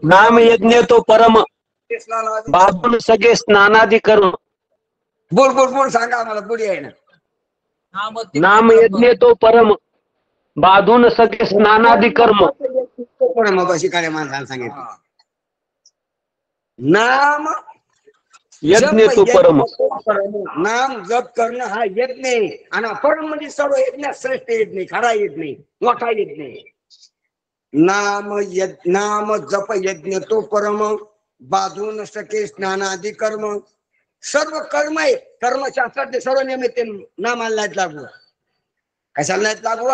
नाम यज्ञ तो परम बाबून सगळे स्नानादी कर्म बोल बोल बोल सांगा आम्हाला पुढे आहे ना नाम यज्ञ तो परम बाधून सगळे स्नानादी कर्म मग काय माणसाला सांगितलं नाम यज्ञ तो परम नाम जप करणं हा यज्ञ आणि परम म्हणजे सर्व यज्ञ श्रेष्ठ यज्ञ खरा यज्ञ मोठा यज्ञ नाम जप यज्ञ तो परम बाधून सके स्नानादी कर्म सर्व कर्म आहे कर्मशास्त्राचे सर्व नियम ते नामाला नाहीत लागू कशाला नाहीत लागू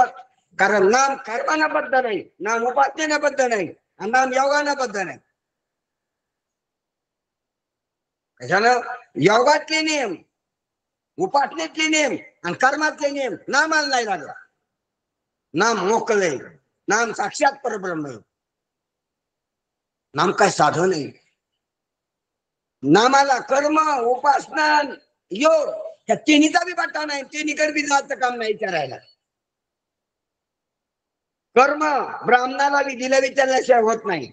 कारण नाम कर्मानाबद्ध नाही नाम उपासनेबद्ध नाही आणि नाम योगानाबद्ध नाही कशाला योगातले नियम उपासनेतले नियम आणि कर्मातले नियम नामाला नाही लागला नाम मोकळे नाम साक्षात परब्रह्म नाम काय साधन आहे नामाला कर्म उपासना योग त्या तिन्हीचा बी वाटा नाही तिन्हीकडे बी जायचं काम नाही विचारायला कर्म ब्राह्मणाला विधीला विचारल्याशिवाय होत नाही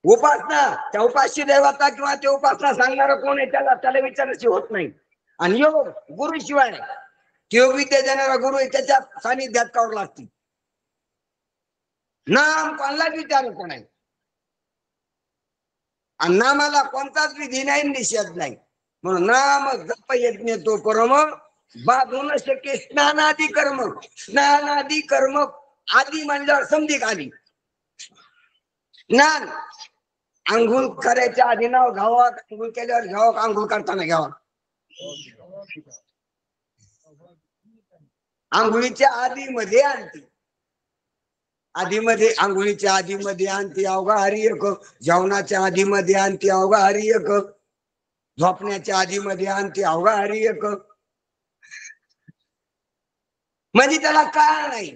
उपासना त्या उपास्य देवता किंवा ते उपासना सांगणार कोण आहे त्याला विचारल्याशिवाय होत नाही आणि योग गुरु शिवाय योग विद्या देणारा गुरु आहे त्याच्या सानिध्यात काढू लागते नाम कोणालाच विचारत नाही आणि नामाला कोणताच विधी नाही निषेध नाही म्हणून नाम जप यज्ञ तो परम बाधून शक्य स्नानादी कर्म आदी म्हणल्यावर समधिक आली स्नान आंघोळ करायच्या आधी नाव घ्यावा आंघोळ केल्यावर घ्यावं आंघोळ करताना घ्यावा आंघोळीच्या आधीमध्ये आणती आधीमध्ये आंघोळीच्या आधीमध्ये आणती अवघा हरी एक जेवणाच्या आधीमध्ये आणती अवघा हरी एक झोपण्याच्या आधीमध्ये आणती अवघा हरी एक म्हणजे त्याला काळ नाही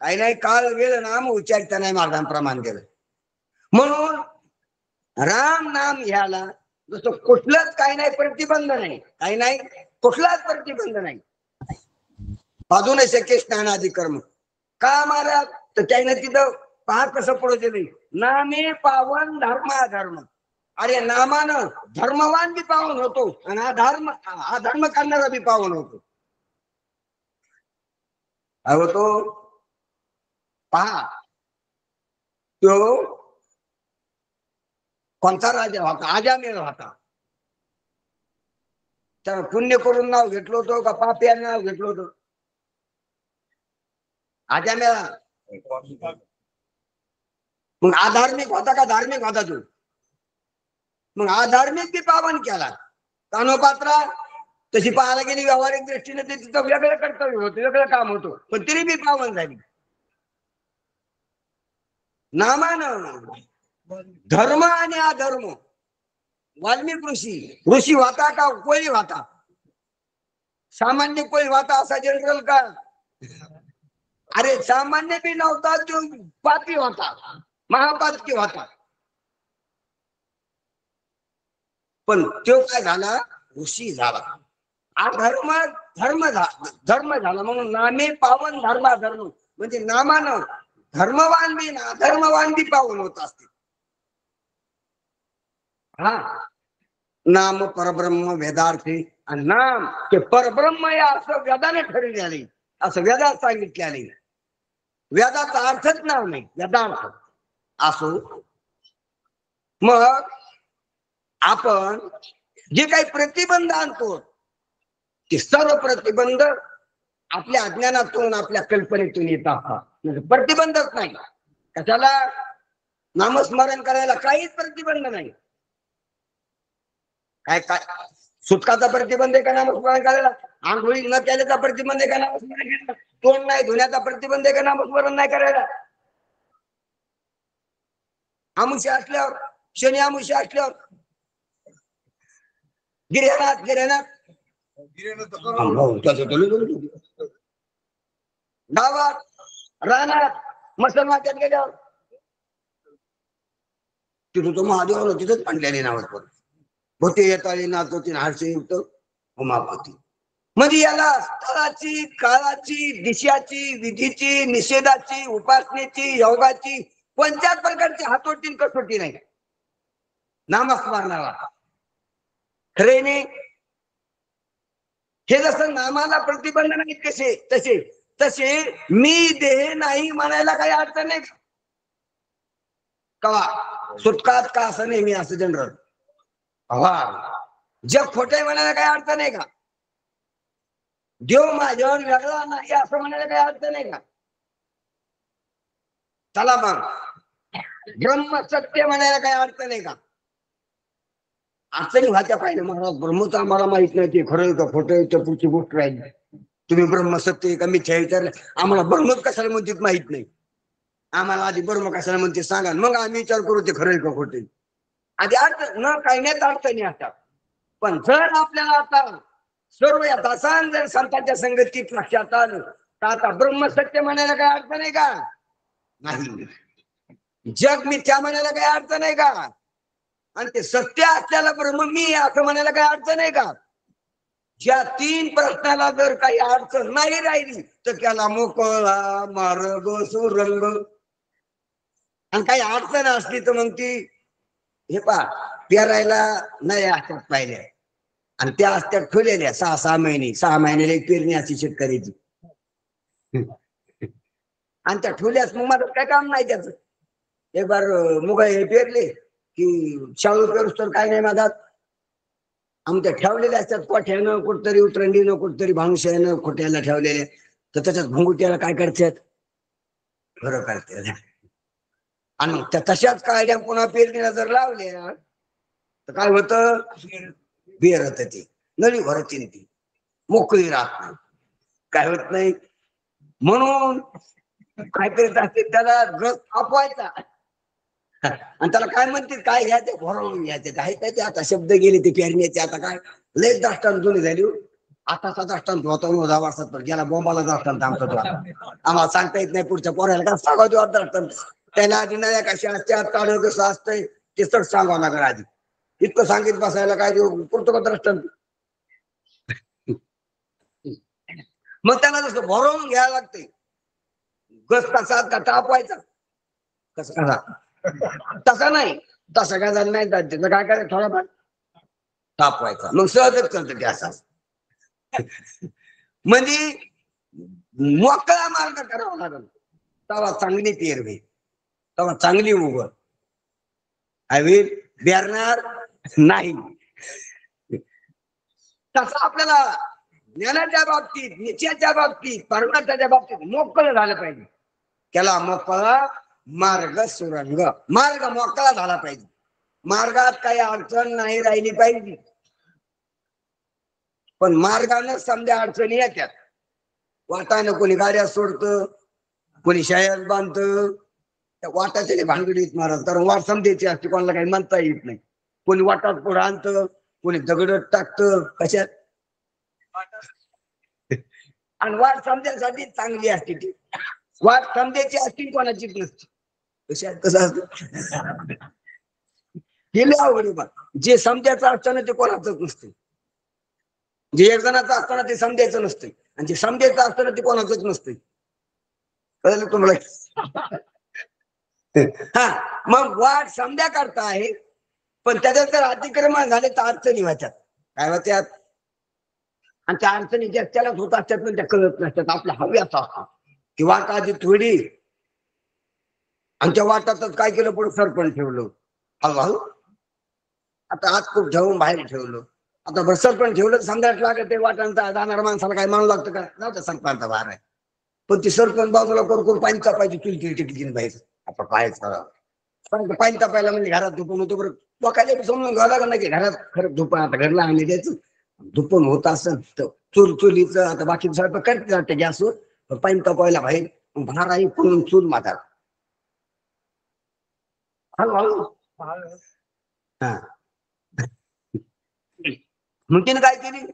काही नाही काळ वेळ नाम उच्चारिता नाही मार्गान प्रमाण केलं म्हणून राम नाम घ्यायला जसं कुठलंच काही नाही प्रतिबंध नाही काही नाही कुठलाच प्रतिबंध नाही अजूनही शक्य स्नानादी कर्म का महाराज तर त्याने तिथं पहा कसं पुढे दिले, नामे पावन धर्म अधर्म. अरे नामानं धर्मवान बी पावन होतो आणि अधर्म करणारा बी पावन होतो. तो पहा, तो कोणता राजा होता? अजामेळ होता. त्यानं पुण्य करून नाव घेतलं होतं का पापियाने नाव घेतलं होतं? अजामेळा. मग अधार्मिक होता का धार्मिक होता तो? मग अधार्मिक बी पावन केला. कानोपात्रा तशी पाहायला गेली व्यावहारिक दृष्टीने ते तिथं वेगळं कर्तव्य होतं, वेगळं काम होतं, पण तरी बी पावन झाली. नामानं धर्म आणि अधर्म. वाल्मिक ऋषी होता का कोळी होता? सामान्य कोळी होता असा जनरल का? अरे सामान्य बी नव्हता, तो पापी होता, महापातकी होता. पण तो काय झाला? ऋषी झाला. धर्म झाला म्हणून नामे पावन धर्म धर्म. म्हणजे नामानं धर्मवान बी ना धर्मवान बी पावन होत असते. हा, नाम परब्रह्म वेदार्थी. आणि नाम ते परब्रह्म आहे असं वेदाने ठरविले, असं वेदात सांगितले. वेदाचा अर्थच नाम नाही, वेदार्थ असो. मग आपण जे काही प्रतिबंध आणतो ते सर्व प्रतिबंध आपल्या अज्ञानातून आपल्या कल्पनेतून येत असतात. म्हणजे प्रतिबंधच नाही. कशाला? नामस्मरण करायला काहीच प्रतिबंध नाही. काय काय सुटकाचा प्रतिबंध आहे का नामस्मरण करायला? आंघोळी न केल्याचा प्रतिबंध आहे का नामस्मरण करायला? तोंड नाही धुण्याचा प्रतिबंध आहे का नामस्मरण नाही करायला? आमुष्य असल्यावर, शनी आमुष्य असल्यावर, गिऱ्हाणात गावात रानात मसलमाच्यात गेल्यावर तिथं तो महादेवाला तिथंच आणलेले नावात होते येताळी नाचवती हास्य युक्त उमापती. म्हणजे याला स्थळाची, काळाची, दिशाची, विधीची, निषेधाची, उपासनेची, योगाची कोणत्याच प्रकारची हातोटी कसोटी नाही नामस्मरणाला. खरे नाही. हे जसं नामाला प्रतिबंध नाही कसे तसे तसे मी देह नाही म्हणायला काही अडचण नाही का? सुटकात का असं नाही, मी असं जनरल. जग खोटे म्हणायला काही अडचण आहे का? देव माझ्यावर वेगळा नाही असं म्हणायला काही अडचण आहे का? चला मग ब्रह्म सत्य म्हणायला काही अडचण आहे का? अडचणी व्हायच्या पाहिजे. महाराज ब्रह्मच आम्हाला माहित नाही, ते खरं का खोटं तर पुढची गोष्ट राहिली. तुम्ही ब्रह्म सत्य का मिथ्या विचारलं, आम्हाला ब्रह्मच कशाला म्हणतात माहित नाही. आम्हाला आधी ब्रह्म कशाला म्हणते सांगा, मग आम्ही विचार करू ते खरं का खोटे. आधी अडचण न काही नाही अडचणी असतात. पण जर आपल्याला आता सर्व यथासान जर संतांच्या संगतीत लक्षात आलं तर आता ब्रह्मसत्य म्हणायला काही अडचण आहे का? नाही. जग मिथ्या म्हणायला काही अडचण आहे का? आणि ते सत्य असल्याला ब्रह्म मी असं म्हणायला काही अडचण आहे का? ज्या तीन प्रश्नाला जर काही अडचण नाही राहिली तर त्याला मोकळा मार्ग सुरंग. आणि काही अडचण असली तर मग ती हे पा पेरायला नाही असतात पाहिल्या आणि त्या असत्यात ठेवलेल्या 6 महिने 6 महिन्याला एक पेरणी अशी शेतकऱ्याची. आणि त्या ठेवल्यास मग माझं काय काम नाही त्याच. एक बार मुग हे पेरले की शाळू पेरूस तर काय नाही माझा. आमच्या ठेवलेल्या असतात कोठ्यानं कुठतरी उतरंडीनं कुठतरी भांगशानं खोट्याला ठेवलेल्या, तर त्याच्यात भुंगुट्याला काय करतात बरं करतात. आणि मग त्या तशाच कायद्या पुन्हा पेरणीला जर लावल्या तर काय होतं? बेरत ती नळी भरती ती मोकळी राहत नाही, काय होत नाही. म्हणून काय करीत असते त्याला रस तापवायचा आणि त्याला काय म्हणते काय घ्यायचे भरवून घ्यायचे काय काय ते. आता शब्द गेले ते पेरण्याचे. आता काय लय दाष्टांत जुनी झाली. आता दाष्टांत होता 10 वर्षात पण गेला बोंबाला दाष्टांत आमचा तो. आम्हाला सांगता येत नाही पुढच्या पोराला का सांगायचो दाष्टांत. त्याला आधी नव्या कशा असत्या काढ कसं असतंय ते तर सांगावं लागलं. आधी इतकं सांगित बसायला काय पुरतो का दृष्टांत. मग त्याला जसं भरवून घ्यायला लागते. गस कसा का तापवायचा कसं कसा तसा नाही, तसा काय झालं नाही. त्याचं काय करायचं, थोडाफार तापवायचा, मग सहजच करतो ते असा. म्हणजे मोकळा मार्ग करावा लागल, तेव्हा चांगली पेर होईल, तेव्हा चांगली उगवल. हवी बेरणार नाही. तसं आपल्याला ज्ञानाच्या बाबतीत, निश्चयाच्या बाबतीत, परमार्थाच्या बाबतीत मोकळं झालं पाहिजे. त्याला मोकळा मार्ग सुरंग, मार्ग मोकळा झाला पाहिजे. मार्गात काही अडचण नाही राहिली पाहिजे. पण मार्गाने समजा अडचणी येतात. वाटानं कोणी गाड्या सोडतं, कोणी शाळेत बांधतं, त्या वाटाच्या भानगडीत मारत, तर वाट समजायची असते, कोणाला काही म्हणता येत नाही. कोणी वाटात पुढे आणतं, कोणी दगड टाकतं, कशात. आणि वाट समजायसाठी चांगली असते ती, वाट समजायची असती कोणाचीच नसते. कशात कसं असतं गेले आवड बा. जे समजायचं असताना ते कोणाचंच नसतं, जे एक जणाचं असताना ते समजायचं नसतं, आणि जे समजायचं असताना ते कोणाचंच नसतं. कळलं तुम्हाला? हा, मग वाट समजा करता आहे, पण त्याच्यात जर अतिक्रमण झाले तर अडचणी व्हायच्यात. काय होत्यात? आणि त्या अडचणी ज्या त्यालाच होत असतात, पण त्या कळत नसतात. आपल्या हव्याचा ती वाट आधी थोडी, आणि त्या वाटातच काय केलं, पुढे सरपण ठेवलं. हळूहळू आता आत खूप ठेवून बाहेर ठेवलं. आता बरं सरपण ठेवलं, समजायला लागत ते वाटांचा जाणार माणसाला काय म्हणू लागतं का, नव्हतं सरपंचा बाहेर आहे. पण ती सरपंच बाजूला करून पाणी तापायची, चुलती टिकली बाहेर. आपण पायच करावं, पाणी तापायला म्हणजे घरात धुपून होतो. बरं लोकांना समजून घ्यावं लागलं नाही की घरात खरं धुपण, आता घरला आणले द्यायचं, धुपण होत असं चुलीचं. आता बाकी स्वयंपाक करते जाते गॅसवर, पाणी तापायला बाहेर भार आहे, पण चूल माता हळूहळू. हा, मग तिने काय केली,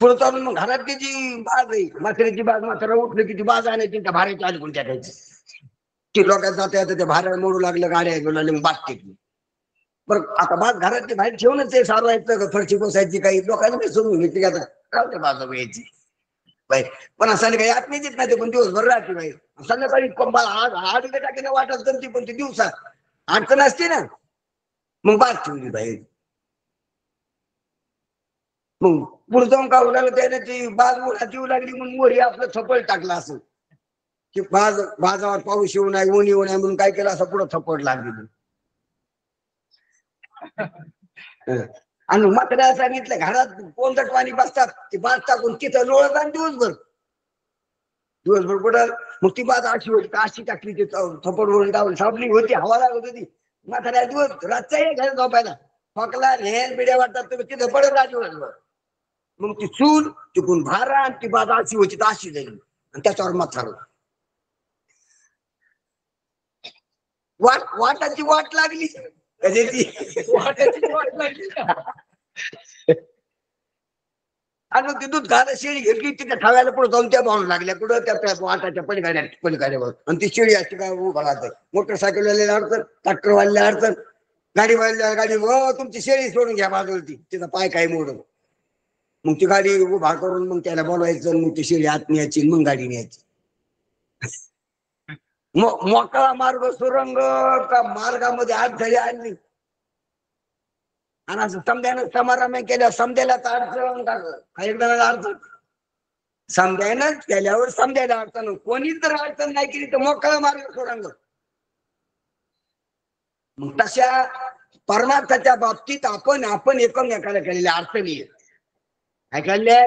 पुढे चालून मग घरातली जी बाज आहे, म्हातारीची बाज, म्हातारा उठलं की ती बाज आणायची, त्या भाड्याच्या आली कोणत्या टाकायची. ती लोकांना जाता येतं, त्या भाड्याला मोडू लागलं, गाड्या घेऊन आले, मग बाज टेकली. बरं आता बाज घरातली बाहेर ठेवूनच ते सारवायचं, फरची बसायची, काही लोकांना काही सोडून घेतली आता राहते बाजा यायची बाहेर. पण असं काही आत नाही देत नाही, ते पण दिवसभर राहते बाहेर. संध्याकाळी आठ टाकीने वाटत करते, पण ती दिवसात अडचण असते ना, मग बाज ठेवली बाहेर. मग पुढे जाऊन का लागलं, त्याने ती बाज उन्हात येऊ लागली, म्हणून मोरी आपलं थपड टाकलं असं की बाजावर पाऊस येऊ नये, ऊन येऊ नये म्हणून काय केलं, असं पुढं थपड लागली. आणि मात्र सांगितलं घरात कोणतं पाणी बसतात, ती बाज टाकून तिथं लोळत आणि दिवसभर कुठं. मग ती बाज अशी होती, अशी टाकली, ती थपड वरून टाकून सापली होती, हवा लागत होती. म्हाताऱ्या दिवस रातचा घरी झोपायला खोकला हेल बिड्या वाटतात, तुम्ही तिथं पडत राहते. मग ती चूल तिकून भारा, आणि ती बाज अशी होती तर अशी झाली, आणि त्याच्यावर म्हातार वाटाची वाट लागली. वाटाची वाट लागली. आणि मग ती दूध घाला शेळी घेतली, तिथे ठेवायला पुढे जाऊन त्या भावून लागल्या कुठं, त्या वाटाच्या पलीकडे. आणि ती शेळी असते काय उभा राहते, मोटरसायकलवाल्याला अडचण, ट्रॅक्टरवाल्याला अडचण, गाडीवाल्याला गाडी, हो तुमची शेळी सोडून घ्या बाजूला, तिचा पाय काय मोडून. मग ती गाडी उभा करून मग त्याला बोलवायचं, मग ती शेळी आत न्यायची, मग गाडी न्यायची. मोकळा मार्ग सुरंग का मार्गामध्ये अडथळे आणली, आणि असं समजायनं समारंभ केल्यावर समजायला अडचण काही जणांना अडचण, समजायनं केल्यावर समजायला अडचण. कोणीच जर अडचण नाही केली तर मोकळा मार्ग सुरंग. मग तशा परमार्थाच्या बाबतीत आपण एकमेकाला केलेल्या अडचणी ऐकल्या,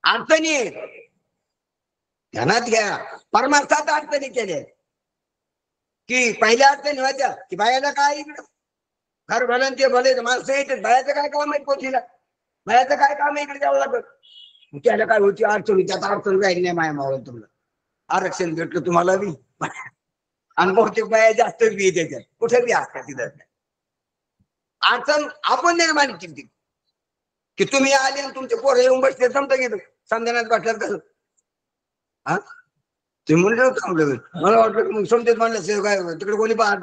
अडचणी ध्यानात घ्या. परमार्थात अडचणी केल्या की पहिल्या अडचणी व्हायच्या की बायाला काय इकडं घर भलं ते भले माणसं येते, बायाचं काय काम आहे पोथीला, बायाचं काय काम आहे इकडे द्यावं लागत. त्याला काय होती अडचणी, त्यात अडचण राहील नाही माया मावळ, तुम्हाला आरक्षण भेटलं तुम्हाला बी, आणि बहुतेक बाया जास्त बी त्याच्यात कुठे बी असतात तिथं. अडचण आपण निर्माण केली की तुम्ही आले आणि तुमचे पोरं येऊन बसले, समजा गेलं समजण्यात बसल्यात कसं. हा, ते म्हणलं थांबलं, मला वाटलं मग समजेत म्हणलं काय तिकडे कोणी पाहत.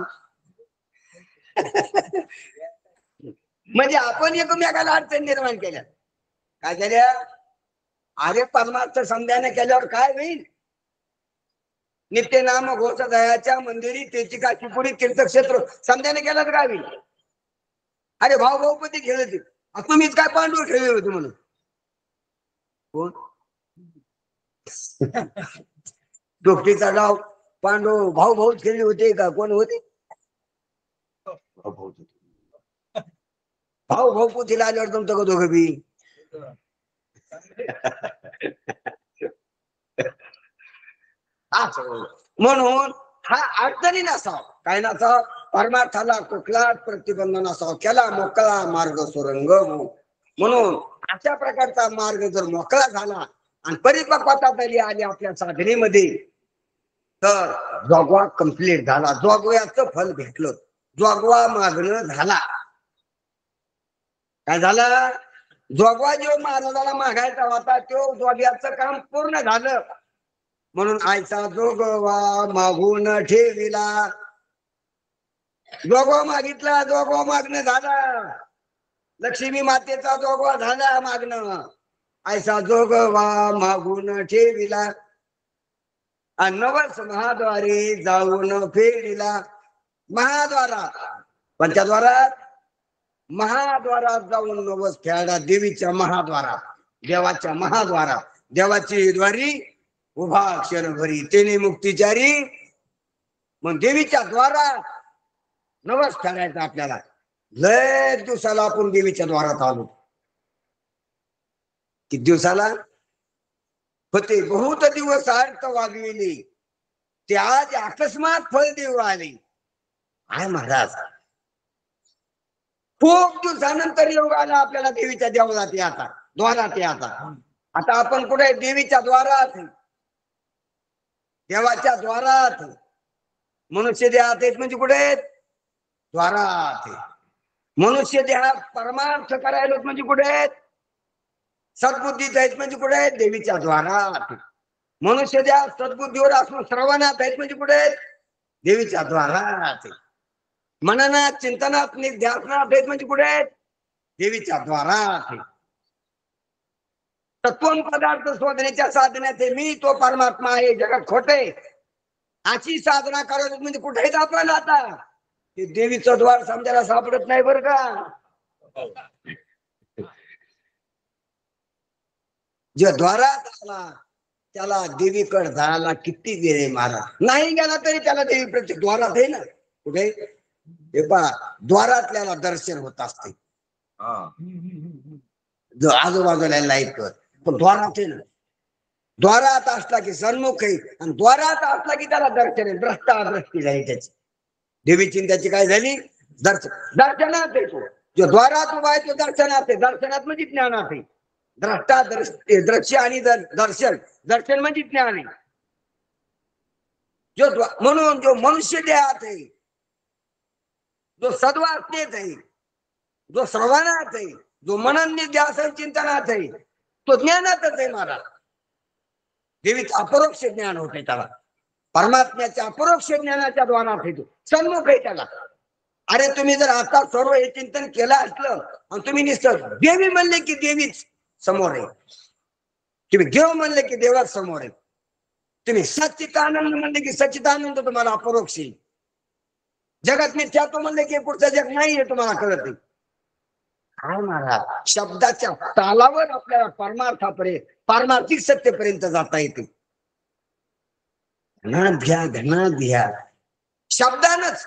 म्हणजे आपण एकमेकाला अडचण निर्माण केल्या. काय केल्या, अरे परमार्थ समजायला केल्यावर काय होईल, नित्य नाम घोष दयाच्या मंदिरी त्याची काशीपुरी तीर्थक्षेत्र समजाने केलं तर गावी. अरे भाऊ भाऊपती खेळत तुम्हीच काय पांडव खेळले होते म्हणून. कोण डोक्टीचा डाव पांडव भाऊ भाऊ खेळले होते का कोण होते. भाऊ भाऊ पोथीला आल्यावर तुमचं का दोघं बी. म्हणून हा अडचणी नसावा काय नसावा परमार्थाला कुठला प्रतिबंध नसावा केला मोकळा मार्ग सुरंग. म्हणून अशा प्रकारचा मार्ग जर मोकळा झाला आणि परिपक्वता तरी आली आपल्या साधनेमध्ये तर जोगवा कंप्लीट झाला. जोगव्याचं फल भेटलं. जोगवा मागणं झाला. काय झालं जोगवा जो महाराजाला मागायचा होता तो जोग्याचं काम पूर्ण झालं. म्हणून आयचा जोगवा मागून ठेविला. जोगवा मागितला जोगवा मागणं झाला. लक्ष्मी मातेचा जोगवा झाला मागणं. आयचा जोगवा मागून ठेविला आणि नवस महाद्वारे जाऊन फेरिला. महाद्वारात पंचद्वारात महाद्वारात जाऊन नवस फेडा. देवीच्या महाद्वारात देवाच्या महाद्वारात देवाची द्वारी उभा क्षणभरी तेने मुक्तिचारी. मग देवीच्या द्वारात नवस फेडायचा आपल्याला. लय दिवसाला आपण देवीच्या द्वारात आलो. किती दिवसाला होते बहुत दिवस अर्थ वागविले ते आज अकस्मात फळ देऊ आले. आहे महाराज खूप दिवसानंतर योग आला आपल्याला देवीच्या देवळात याचा द्वारात याचा. आता आपण कुठे देवीच्या द्वारात देवाच्या द्वारात. मनुष्य देहात आहेत म्हणजे कुठे द्वारात. मनुष्य देहात परमार्थ करायला म्हणजे कुठे सद्बुद्धीत आहेत म्हणजे कुठे देवीच्या द्वारात. मनुष्य देहात सद्बुद्धीवर असून श्रवणात आहेत म्हणजे कुठे देवीच्या द्वारात. मननात चिंतनात ध्यानात आहेत म्हणजे कुठे देवीच्या द्वारात. तत्व पदार्थ शोधण्याच्या साधण्यात मी तो परमात्मा आहे जगात खोटे अशी साधना करत म्हणजे कुठेच आपण आता ते देवीचं द्वार समजायला सापडत नाही बरं का. जे द्वारात आला त्याला देवीकडे जायला किती वेळ आहे महाराज. नाही गेला तरी त्याला देवी प्रत्येक द्वारात आहे ना. कुठे हे पहा द्वारातल्याला दर्शन होत असते. जो आजूबाजूला लाईट कर पण द्वारात आहे ना. द्वारात असला की सन्मुख आहे आणि द्वारात असला की त्याला दर्शन आहे. दृष्टी झाली त्याची देवीची त्याची काय झाली दर्शनात आहे. तो जो द्वारात उभा आहे तो दर्शनात आहे. दर्शनात म्हणजे ज्ञानात आहे. द्रष्टा दृश्य आणि दर्शन दर्शन म्हणजे ज्ञान आहे. जो म्हणून जो मनुष्य देहात आहे जो सद्वासनेत आहे जो श्रवणात आहे जो मनन ध्यासन चिंतनात आहे तो ज्ञानातच आहे महाराज. देवीचं अपरोक्ष ज्ञान होते त्याला. परमात्म्याच्या अपरोक्ष ज्ञानाच्या द्वारात आहे तो सन्मुख आहे त्याला. अरे तुम्ही जर आता सर्व हे चिंतन केलं असलं आणि तुम्ही निसर्ग देवी म्हणले की देवीच समोर आहे. तुम्ही देव म्हणले की देवाच समोर आहे. तुम्ही सच्चिदानंद म्हणले की सच्चिदानंद तुम्हाला अपरोक्ष आहे. जगात मी त्यातो म्हणले की पुढचं जग नाहीये तुम्हाला कळत नाही. काय महाराज शब्दाच्या तालावर आपल्याला परमार्थापर्यंत पारमार्थिक सत्तेपर्यंत जाता येते. घनात घ्या शब्दानच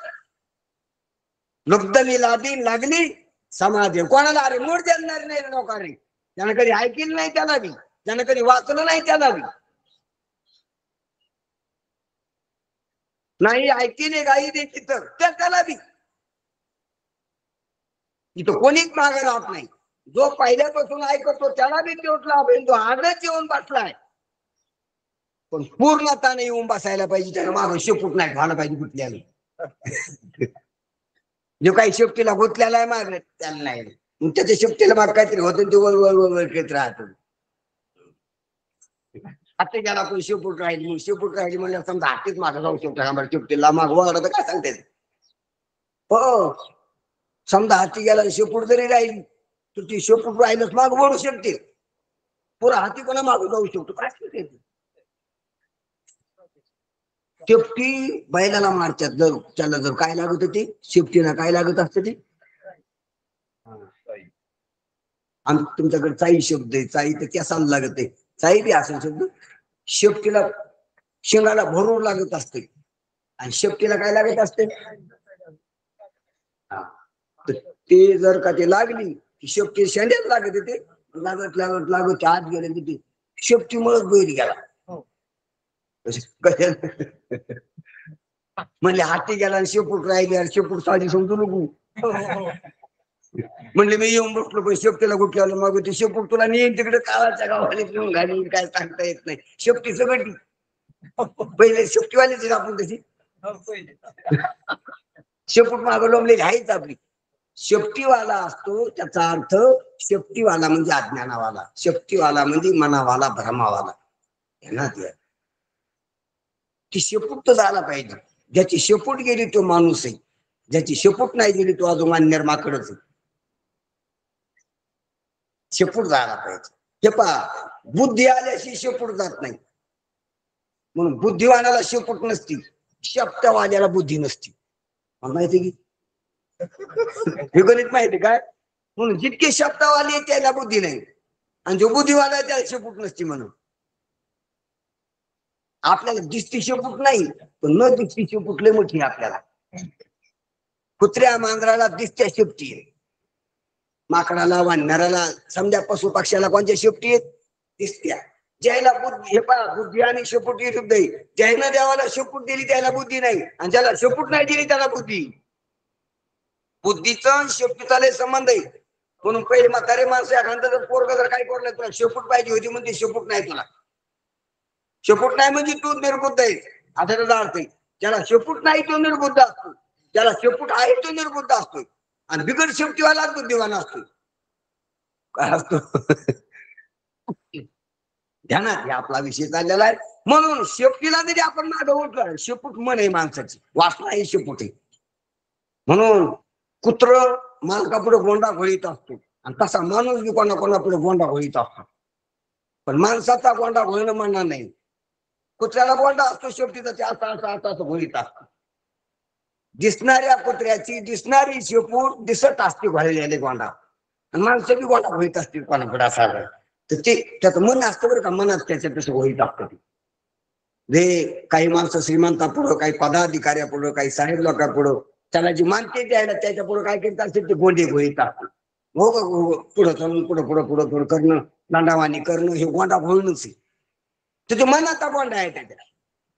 लुब्ध मिलादी लागली समाधी. कोणाला अरे मूळ देणार नाही लोकांनी. ज्यानं कधी ऐकलं नाही त्याला बी ज्यानं कधी वाचलं नाही त्याला बी नाही ऐकली गाई देखी तर त्याला बी इथं कोणीच मागे राहत नाही. जो पहिल्यापासून ऐकतो त्याला बी तोच लाभ आहे. तो आजच येऊन बसलाय पण पूर्णताने येऊन बसायला पाहिजे. त्याला मागं शेपूट नाही झालं पाहिजे गुतल्याने. जो काही शेपटीला गुतलेला आहे माग त्याला नाही मग त्याच्या शेपटीला माग काहीतरी होतं ते वर घेत राहतो. आता गेला कोणी शेपूट राहिली मग शेपूट राहिली म्हणजे समजा हातीच मागं जाऊ शकतो. शेपटीला माग वळलं तर काय सांगते हो. समजा हाती गेला शेपूट जरी राहिली तर ती शेपूट राहिलंच माग वळू शकते. पुरा हाती कोणा मागं जाऊ शकतो काय सांगते. शेपटी बैलाला मारतात जर त्याला जर काय लागत होती शेपटीला काय लागत असतं ते आम तुमच्याकडे चाई शब्द आहे चाई तर केसाला लागत आहे चाई बी असेल शब्द शेपटीला शेंगाला भरून लागत असते आणि शेपटीला काय लागत असते तर ते जर का ते लागली की शेपटी शेंड्यात लागत ते लागत लागत लागत आत गेले की ते शेपटीमुळेच बैल गेला म्हणले हाती गेला आणि शेपूट राहिले आणि शेपूट साधी समजू नको म्हणले मी येऊन बसलो पण शेपटीला गुटल्याला मग ते शेपूट तुला नेईन तिकडे काळाच्या गावाला घेऊन घालीन काय सांगता येत नाही शेपटी सगळी पहिले शेपटीवालीच आपण तशी शेपूट मागं लोंबलेली आहेच आपली शेपटीवाला असतो त्याचा अर्थ शेपटीवाला म्हणजे अज्ञानावाला शेपटीवाला म्हणजे मनावाला भ्रमावाला ना ती शेपूट तर झाला पाहिजे ज्याची शेपूट गेली तो माणूस आहे ज्याची शेपूट नाही गेली तो अजून अन्यर माकडच आहे शेपूट जायला पाहिजे हे पहा बुद्धी आल्याशी शेपूट जात नाही म्हणून बुद्धिवानाला शेपूट नसती शब्दवाल्याला बुद्धी नसती मला माहिती की हे गणित माहिती काय म्हणून जितके शब्दवाले त्याला बुद्धी नाही आणि जो बुद्धिवाला आहे त्याला शेपूट नसती म्हणून आपल्याला दिसती शेपूट नाही पण न दिसती शेपूट लय मोठी आपल्याला कुत्र्या मांजराला दिसत्या शेपटी आहे माकडाला वानराला समजा पशु पक्ष्याला कोणत्या शेपटी आहेत दिसत्या ज्याला बुद्धी हे पहा बुद्धी आणि शेपूट हे शब्द आहे ज्यानं देवाला शेपूट दिली त्याला बुद्धी नाही आणि ज्याला शेपूट नाही दिली त्याला बुद्धी बुद्धीचा शेपटीचा लय संबंध आहे म्हणून पहिले म्हातारे माणसं एखादं पोरग जर काय करलं तुला शेपूट पाहिजे होती म्हणजे शेपूट नाही तुला शेपूट नाही म्हणजे तू निर्बुद्ध आहे आता त्याचा अर्थ आहे ज्याला शेपूट नाही तो निर्बुद्ध असतो ज्याला शेपूट आहे तो निर्बुद्ध असतो आणि बिगड शेपटीवाला बुद्धिवान असतो काय असतो ध्यानात या आपला विषय चाललेला आहे म्हणून शेपटीला जरी आपण मागं उठलं शेपूट मन आहे माणसाची वासना ही शेपूट आहे म्हणून कुत्र मालकापुढे गोंडा घोळीत असतो आणि तसा माणूस बी कोणापुढे गोंडा घोळीत असतो पण माणसाचा गोंडा घोळणं म्हणणार नाही कुत्र्याला गोंडा असतो शेपटीचा ते असं घोळीत असतो दिसणाऱ्या कुत्र्याची दिसणारी शेपूट दिसत असते घोळलेले गोंडा आणि माणसं बी गोंडा घोळीत असतील कोणापुढे असा तर ते त्याचं मन असतं बरं का मनात त्याच्या तसं घोळीत असतं ते काही माणसं श्रीमंतापुढं काही पदाधिकाऱ्यापुढं काही साहेब लोकांपुढं त्याला जी मानते द्यायला त्याच्या पुढे काय करत असतील ते गोंडे घोळीत असतात हो पुढं चालून पुढं करणं दांडावाणी करणं हे गोंडा घोळणंच आहे तर ते मनाचा गोंडा आहे त्याच्या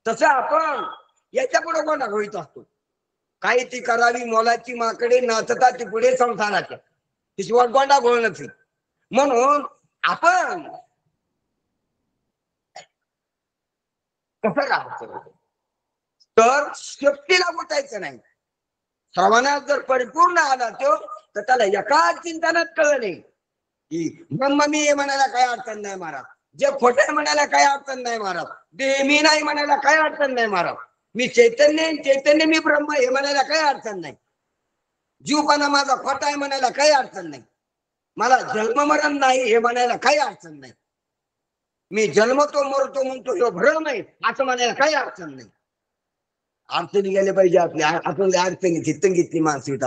तसं आपण याच्या पुढे गोंडा घोळीत असतो काही ती करावी मोलाची माकडे नाचता ती पुढे संसाराच्या तिशिवाय गोंडा घोळणंच आहे म्हणून आपण कसं राहायचं तर शेपटीला गुटायचं नाही श्रवणात जर परिपूर्ण आला तो तर त्याला एका चिंतनात कळलं नाही की ब्रह्म मी म्हणायला काही अडचण नाही महाराज जे खोटे म्हणायला काही अडचण नाही महाराज देह मी नाही म्हणायला काही अडचण नाही महाराज मी चैतन्य मी ब्रह्म हे म्हणायला काही अडचण नाही जीवपणा माझा खोटा आहे म्हणायला काही अडचण नाही मला जन्म मरण नाही हे म्हणायला काही अडचण नाही मी जन्मतो मरतो म्हणतो हे भ्रम नाही असं म्हणायला काही अडचण नाही अडचणी गेले पाहिजे आपल्या आपण अडचणी तंगीतली माणसं आहेत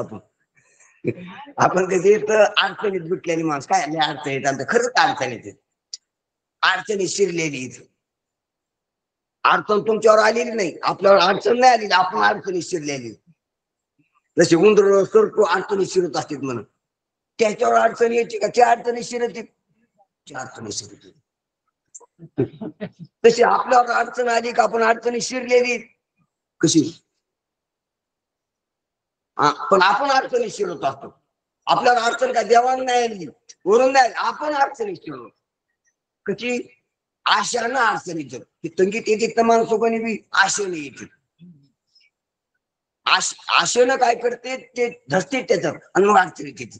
आपण कधी अडचणीत गुटलेली माणसं काय अडचणीत आमचं खरंच अडचणीत अडचणी शिरलेली अडचण तुमच्यावर आलेली नाही आपल्यावर अडचण नाही आलेली आपण अडचणी शिरलेली जसे उंदर सरतो अडचणी शिरत असतात म्हणून त्याच्यावर अडचण यायची का त्या अडचणी शिरत त्या अडचणी शिरत तशी आपल्यावर अडचण आली का आपण अडचणी शिरलेली कशी पण आपण अडचणी शिरत असतो आपल्याला अडचण काय देवान नाही आली वरून नाही आपण अडचणी शिरलो कशी आशानं अडचणीत की तंगीत येते तर माणसोकानी बी आशेनं येते आशेनं काय करते ते धसते त्याच्यात आणि मग अडचणीत येते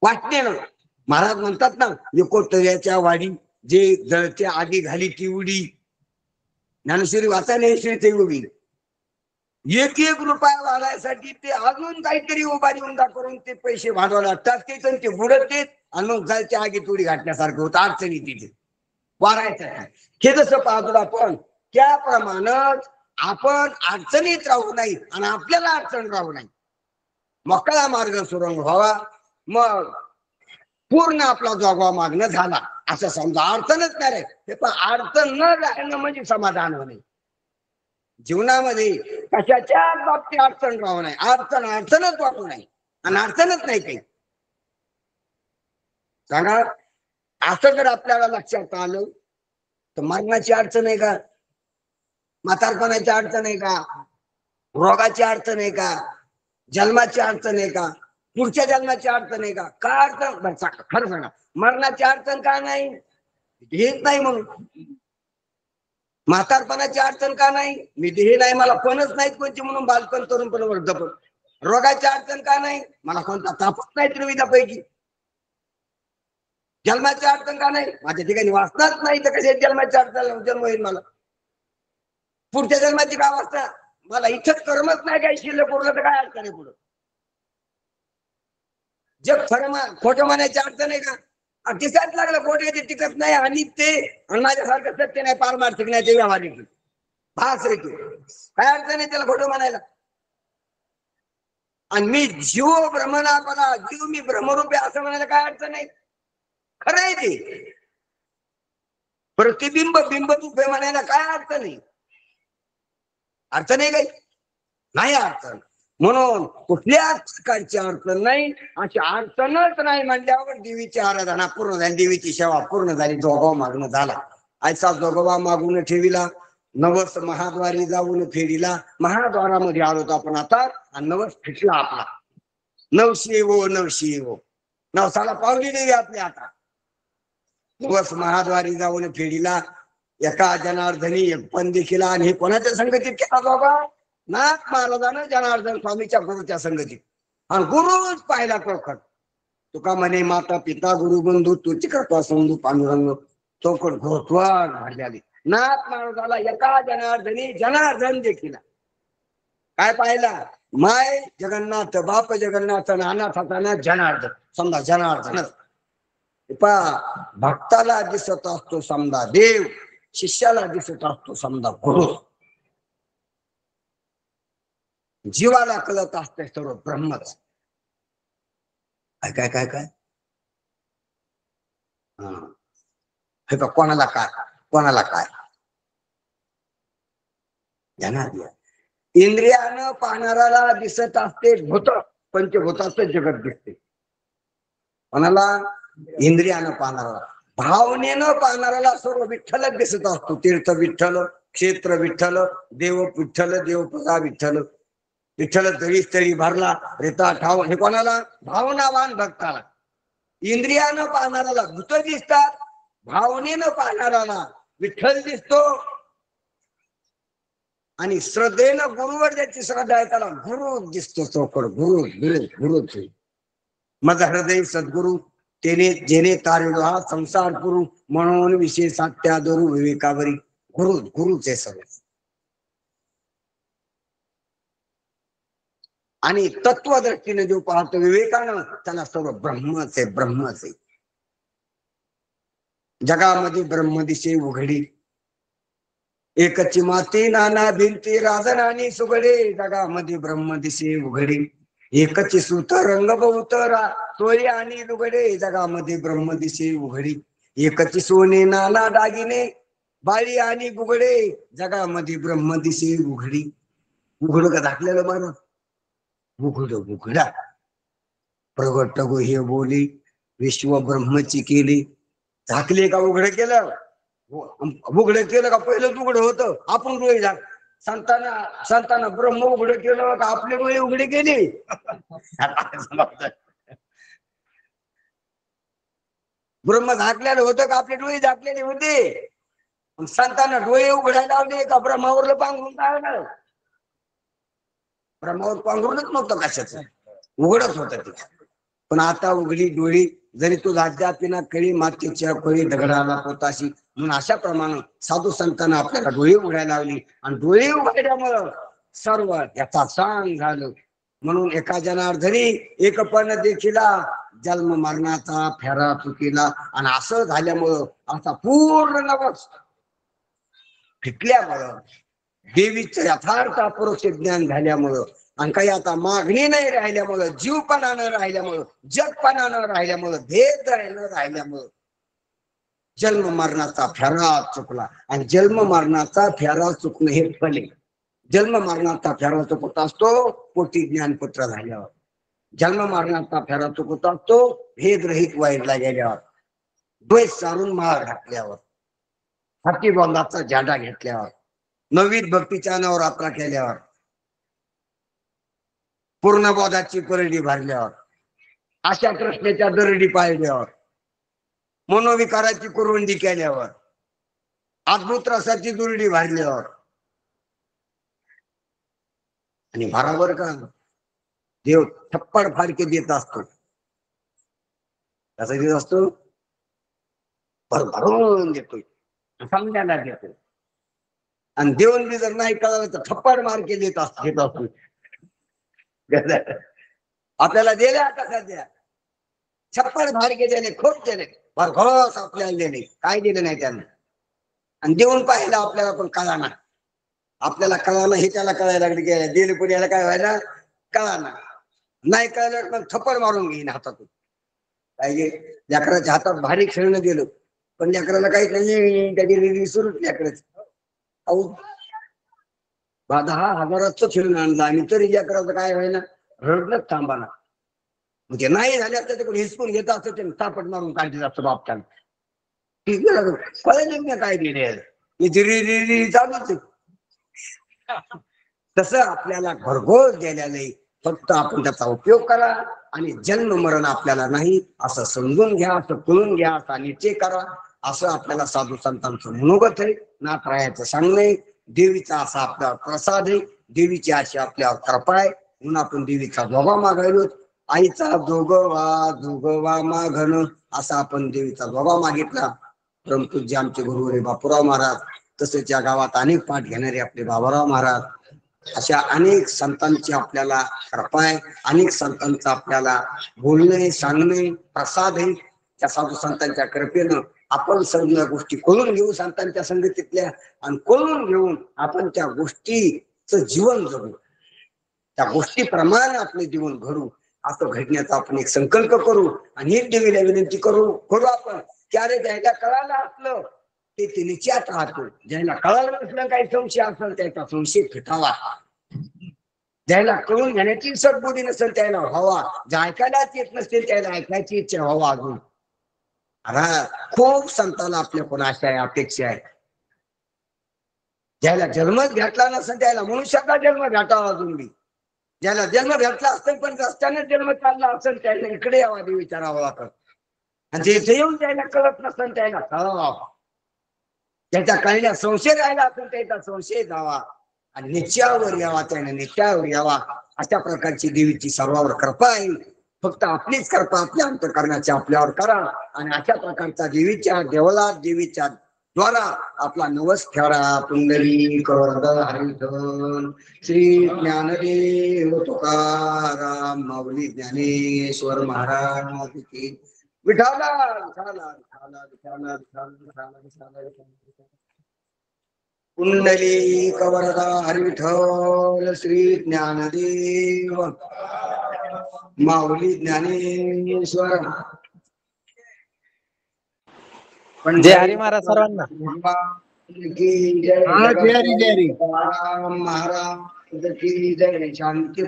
वाटते ना महाराज म्हणतात ना एकोत्तऱ्याच्या वाडी जे जळच्या आगी घाली ती उडी ज्ञानेश्वरी वाचायला श्री उडी एक रुपया वाढायसाठी ते अजून काहीतरी उभारी करून ते पैसे भांडवला टाकते ते बुडते आणि मग जळच्या आगीत उडी घातल्यासारखं होतं अडचणी तिथे वाढायचं हे जसं पाहतो आपण त्याप्रमाणे आपण अडचणीत राहू नाही आणि आपल्याला अडचण राहू नाही, मोकळा मार्ग सुरंग व्हावा, मग पूर्ण आपला जोगवा मागणं झाला असं समजा. अडचणच नाही रे, हे पण अडचण न राहणं म्हणजे समाधान होणे. जीवनामध्ये कशाच्या बाबतीत अडचण राहू नाही, अडचणच वाटू नाही आणि अडचणच नाही काही. सांगा, असं जर आपल्याला लक्षात आलं तर मरणाची अडचण आहे का, म्हातारपणाची अडचण आहे का, रोगाची अडचण आहे का, जन्माची अडचण आहे का, पुढच्या जन्माची अडचण आहे का, काय अडचण? खरं सांगा, मरणाची अडचण का नाही? हेच नाही म्हणून. म्हातारपणाची अडचण का नाही? मी देह नाही, मला कोणच नाहीत कोणची म्हणून बालपण तरुणपण वृद्धपण. रोगाची अडचण का नाही? मला कोणता तापच नाही त्रिविधापैकी. जन्माची अडचण का नाही? माझ्या ठिकाणी वाचनाच नाही, तर कशी जन्माची अडचण जन्म होईल मला? पुढच्या जन्माची काय वाचना? मला इथंच कर्मच नाही, काही शिल्लक उरलं तर काय अडचण आहे पुढं? जग खरं खोटं म्हणायची अडचण आहे का? टिकायच लागलं खोट्याची टिकत नाही, आणि ते आणि माझ्यासारखं सत्य नाही, पारमार्थिक नाही, ते व्यावहारिक भास रे. काय अडचण आहे त्याला खोटं म्हणायला? आणि मी जीव भ्रमणापणा, जीव मी भ्रमरूपे असं म्हणायला काय अडचण आहे? खरं आहे ते. प्रतिबिंब बिंब रूपे म्हणायला काय अडचण आहे? अडचण आहे काही? नाही अडचण. म्हणून कुठल्याच प्रकारची अडचण नाही. अशी अडचणच नाही म्हणल्यावर देवीची आराधना पूर्ण झाली, देवीची सेवा पूर्ण झाली, जोगवा मागणं झाला. ऐसा जोगवा मागून ठेविला, नवस महाद्वारी जाऊन फेरीला. महाद्वारामध्ये आलो आपण आता, आणि नवस फिटला आपला. नवशी येवो, नवशी येवो, नवसाला पावली देवी आपली आता. नवस महाद्वारी जाऊन फेरीला, एका जनार्दनी एक पण देखील. आणि हे कोणाच्या संगतीत केला बाबा? नाथ महाराजानं जनार्दन स्वामीच्या गुरुच्या संगतीत. आणि गुरुच पाहिला प्रकट. तुका म्हणे माता पिता गुरुबंधू तुझी कृपा सिंधू पांडुरंग, चौकट घोटवार घडल्याली. नाथ महाराजाला एका जनार्दनी जनार्दन देखील. काय पाहिला? माय जगन्नाथ, बाप जगन्नाथ, नानाथ हाताना जनार्दन. समजा जनार्दनच. भक्ताला दिसत असतो समजा देव, शिष्याला दिसत असतो समजा गुरु, जीवाला कळत असते सर्व ब्रह्मच. काय काय काय काय हे का? कोणाला काय, कोणाला काय? इंद्रियानं पाहणाऱ्याला दिसत असते भूत, पंचभूताचं जगत दिसते. कोणाला? इंद्रियानं पाहणाऱ्याला. भावनेनं पाहणाऱ्याला सर्व विठ्ठलच दिसत असतो. तीर्थ विठ्ठल, क्षेत्र विठ्ठल, देव विठ्ठल, देवप्रदा विठ्ठल. विठ्ठल तळी तळी भरला रेता ठाव. हे कोणाला? भावनावान भक्ताला. इंद्रियानं पाहणाऱ्याला भूत दिसतात, भावनेनं पाहणाऱ्याला विठ्ठल दिसतो, आणि श्रद्धेनं गुरुवर ज्याची श्रद्धा आहे त्याला गुरु दिसतो. चौकड गुरु गुरु गुरुच. माझा हृदय सद्गुरु तेने जेने तारिलो हा संसार गुरु, म्हणून विशेषात्या दोरू विवेकावरी. गुरु गुरुचे सर्व. आणि तत्वदृष्टीने जो पाहतो विवेकानं, त्याला सर्व ब्रह्मच आहे, ब्रह्मच आहे. जगामध्ये ब्रह्मदिशे उघडी, एकची माती नाना भिंती राजनानी सुगडे. जगामध्ये ब्रह्मदिशे उघडी, एकची सूत रंग बहुत तोळी आणि लुगडे. जगामध्ये ब्रह्मदिशे उघडी, एकची सोने नाना दागिने बाळी आणि बुगडे. जगामध्ये ब्रह्मदिशे उघडी. उघड का दाखलेलं बरं? उघड उघडा प्रगट गो हे बोली, विश्व ब्रह्मची केली. झाकले का उघड केलं? उघड केलं का पहिलं उघड होतं? आपण डोळे झाक. संतांना ब्रह्म उघड केलं का आपले डोळे उघडे केले? ब्रह्म झाकलेलं होतं का आपले डोळे झाकलेले होते? संतांना डोळे उघडायला लावले का ब्रह्मावरलं पांघरून टाळलं? ब्रह्मावर पांघरूनच नव्हतं कशाच, उघडच होत ते. पण आता उघडी डोळी, जरी तू राज्यापिना कळी मातीच्या खोळी दगडाला पोताशी. म्हणून अशा प्रमाणे साधू संतांना आपल्याला डोळे उघडायला लावली, आणि डोळे उघडल्यामुळं सर्व याचा सांग झालं. म्हणून एका जनार्दनी एक पण देखीला, जन्म मरणाचा फेरा चुकीला. आणि असं झाल्यामुळं आता पूर्ण नवस फिटल्यामुळं देवीचं यथार्थ अपरोक्ष ज्ञान झाल्यामुळं आणि काही आता मागणी नाही राहिल्यामुळं, जीवपणा न राहिल्यामुळं, जगपणा न राहिल्यामुळं, भेद न राहिल्यामुळं जन्म मरणाचा फेरा चुकला. आणि जन्म मरणाचा फेरा चुकणं हे फल आहे. जन्म मरणाचा फेरा चुकत असतो पोटी ज्ञानपुत्र झाल्यावर. जन्म मरणाचा फेरा चुकत असतो भेदरहित वाईटला गेल्यावर, द्वैत सारून माळ घातल्यावर, हाती बंदाचा जाडा घेतल्यावर, नवीन भक्तीच्या नवरात्रा केल्यावर, पूर्ण बोधाची परडी भरल्यावर, अशा कृष्णाच्या दरडी पाळल्यावर, मनोविकाराची कुरवंडी केल्यावर, अद्भुत रसाची दुरडी भरल्यावर. आणि बराबर का देव थप्पड फाडके देत असतो. कसं देत असतो? भरभरून देतोय, समजायला देतो. आणि देऊन बी जर नाही कळालं तर थप्पड मारके देत असतो. आपल्याला दिले आता सध्या छप्पड मारके दिले, खूप दिले, भरघोस आपल्याला दिले, काय दिलं नाही त्यांना. आणि देऊन पाहिलं आपल्याला पण कळाना. आपल्याला कळाना हे त्याला कळायला लागले की दिले पुढे याला काय व्हायला कळाना. नाही कळलं मग थप्पड मारून घेईन हातातून. पाहिजे लेकराच्या हातात भारी खेळणं गेलं पण लेकराला काहीच नाही, कधी सुरूच लेकरच. अहो 10,000चं खेळून आणलं आणि तरी लेकराचं काय व्हायला रडलंच थांबाना. म्हणजे नाही झाल्या त्याच्याकडे हिसकून घेत असतं ते तापट मारून काढले असतं बापटाला. कळलं काय दिले चालूच. तसं आपल्याला घरघोर गेल्या नाही, फक्त आपण त्याचा उपयोग करा. आणि जन्म मरण आपल्याला नाही असं समजून घ्या, असं कळून घ्या, असा निश्चय करा. असं आपल्याला साधू संतांचं मनोगत आहे. नाथरायाचं सांगणे, देवीचा असा आपल्यावर प्रसाद आहे, देवीची अशी आपल्यावर कृपा आहे म्हणून आपण देवीचा जोगा मागायलो. आईचा जोगवा मागणं असा आपण देवीचा जोगा मागितला. परमपूज्य आमचे गुरुवरे बापूराव महाराज, तसेच या गावात अनेक पाठ घेणारे आपले बाबाराव महाराज, अशा अनेक संतांची आपल्याला कृपा आहे. अनेक संतांचं आपल्याला बोलणे सांगणे प्रसाद आहे. त्या साधू संतांच्या कृपेनं आपण सगळ्या गोष्टी कळून घेऊ संतांच्या संगतीतल्या, आणि कळून घेऊन आपण त्या गोष्टीचं जीवन जगू, त्या गोष्टीप्रमाणे आपले जीवन घडू. असं घडण्याचा आपण एक संकल्प करू आणि एक देवीला विनंती करू आपण की अरे ज्याला कळालं असलं ते तिच्यात राहतो, ज्याला कळालं नसलं काही संशय असेल त्याचा संशय फिटावा, ज्याला कळून घेण्याची सद्बुद्धी नसेल त्याला व्हावा, ज्या ऐकायलाच येत नसतील त्याला ऐकायची इच्छा व्हावा. अजून खूप संतांना आपल्या कोण आशा आहे, अपेक्षा आहे. ज्याला जन्मच भेटला नसेल त्याला मनुष्याचा जन्म भेटावा. अजून बी ज्याला जन्म भेटला असेल पण रस्त्याने जन्म चालला असेल त्याला इकडे यावा बी विचारावा लागत. आणि ते येऊन त्याला कळत नसेल त्याला कळावा, त्याच्या कळण्यात संशय राहिला असेल त्याचा संशय जावा आणि निश्चयावर यावा, त्याने निश्चयावर यावा. अशा प्रकारची देवीची सर्वावर कृपा आहे. फक्त आपलीच कृपा आपल्या अंतःकरणाची आपल्यावर करा आणि अशा प्रकारचा देवीच्या देवळात देवीच्या द्वारा आपला नवस फेडा. पुंडलिक हरिधन श्री ज्ञानदेव तुकाराम माऊली ज्ञानेश्वर महाराज की विठाला. पुंडलिक वरदा हरिविठ्ठल श्री ज्ञानदेव माऊली ज्ञानेश्वर. जय हरी महाराज सर्वांना. जय हरी महाराज की जय. शांती.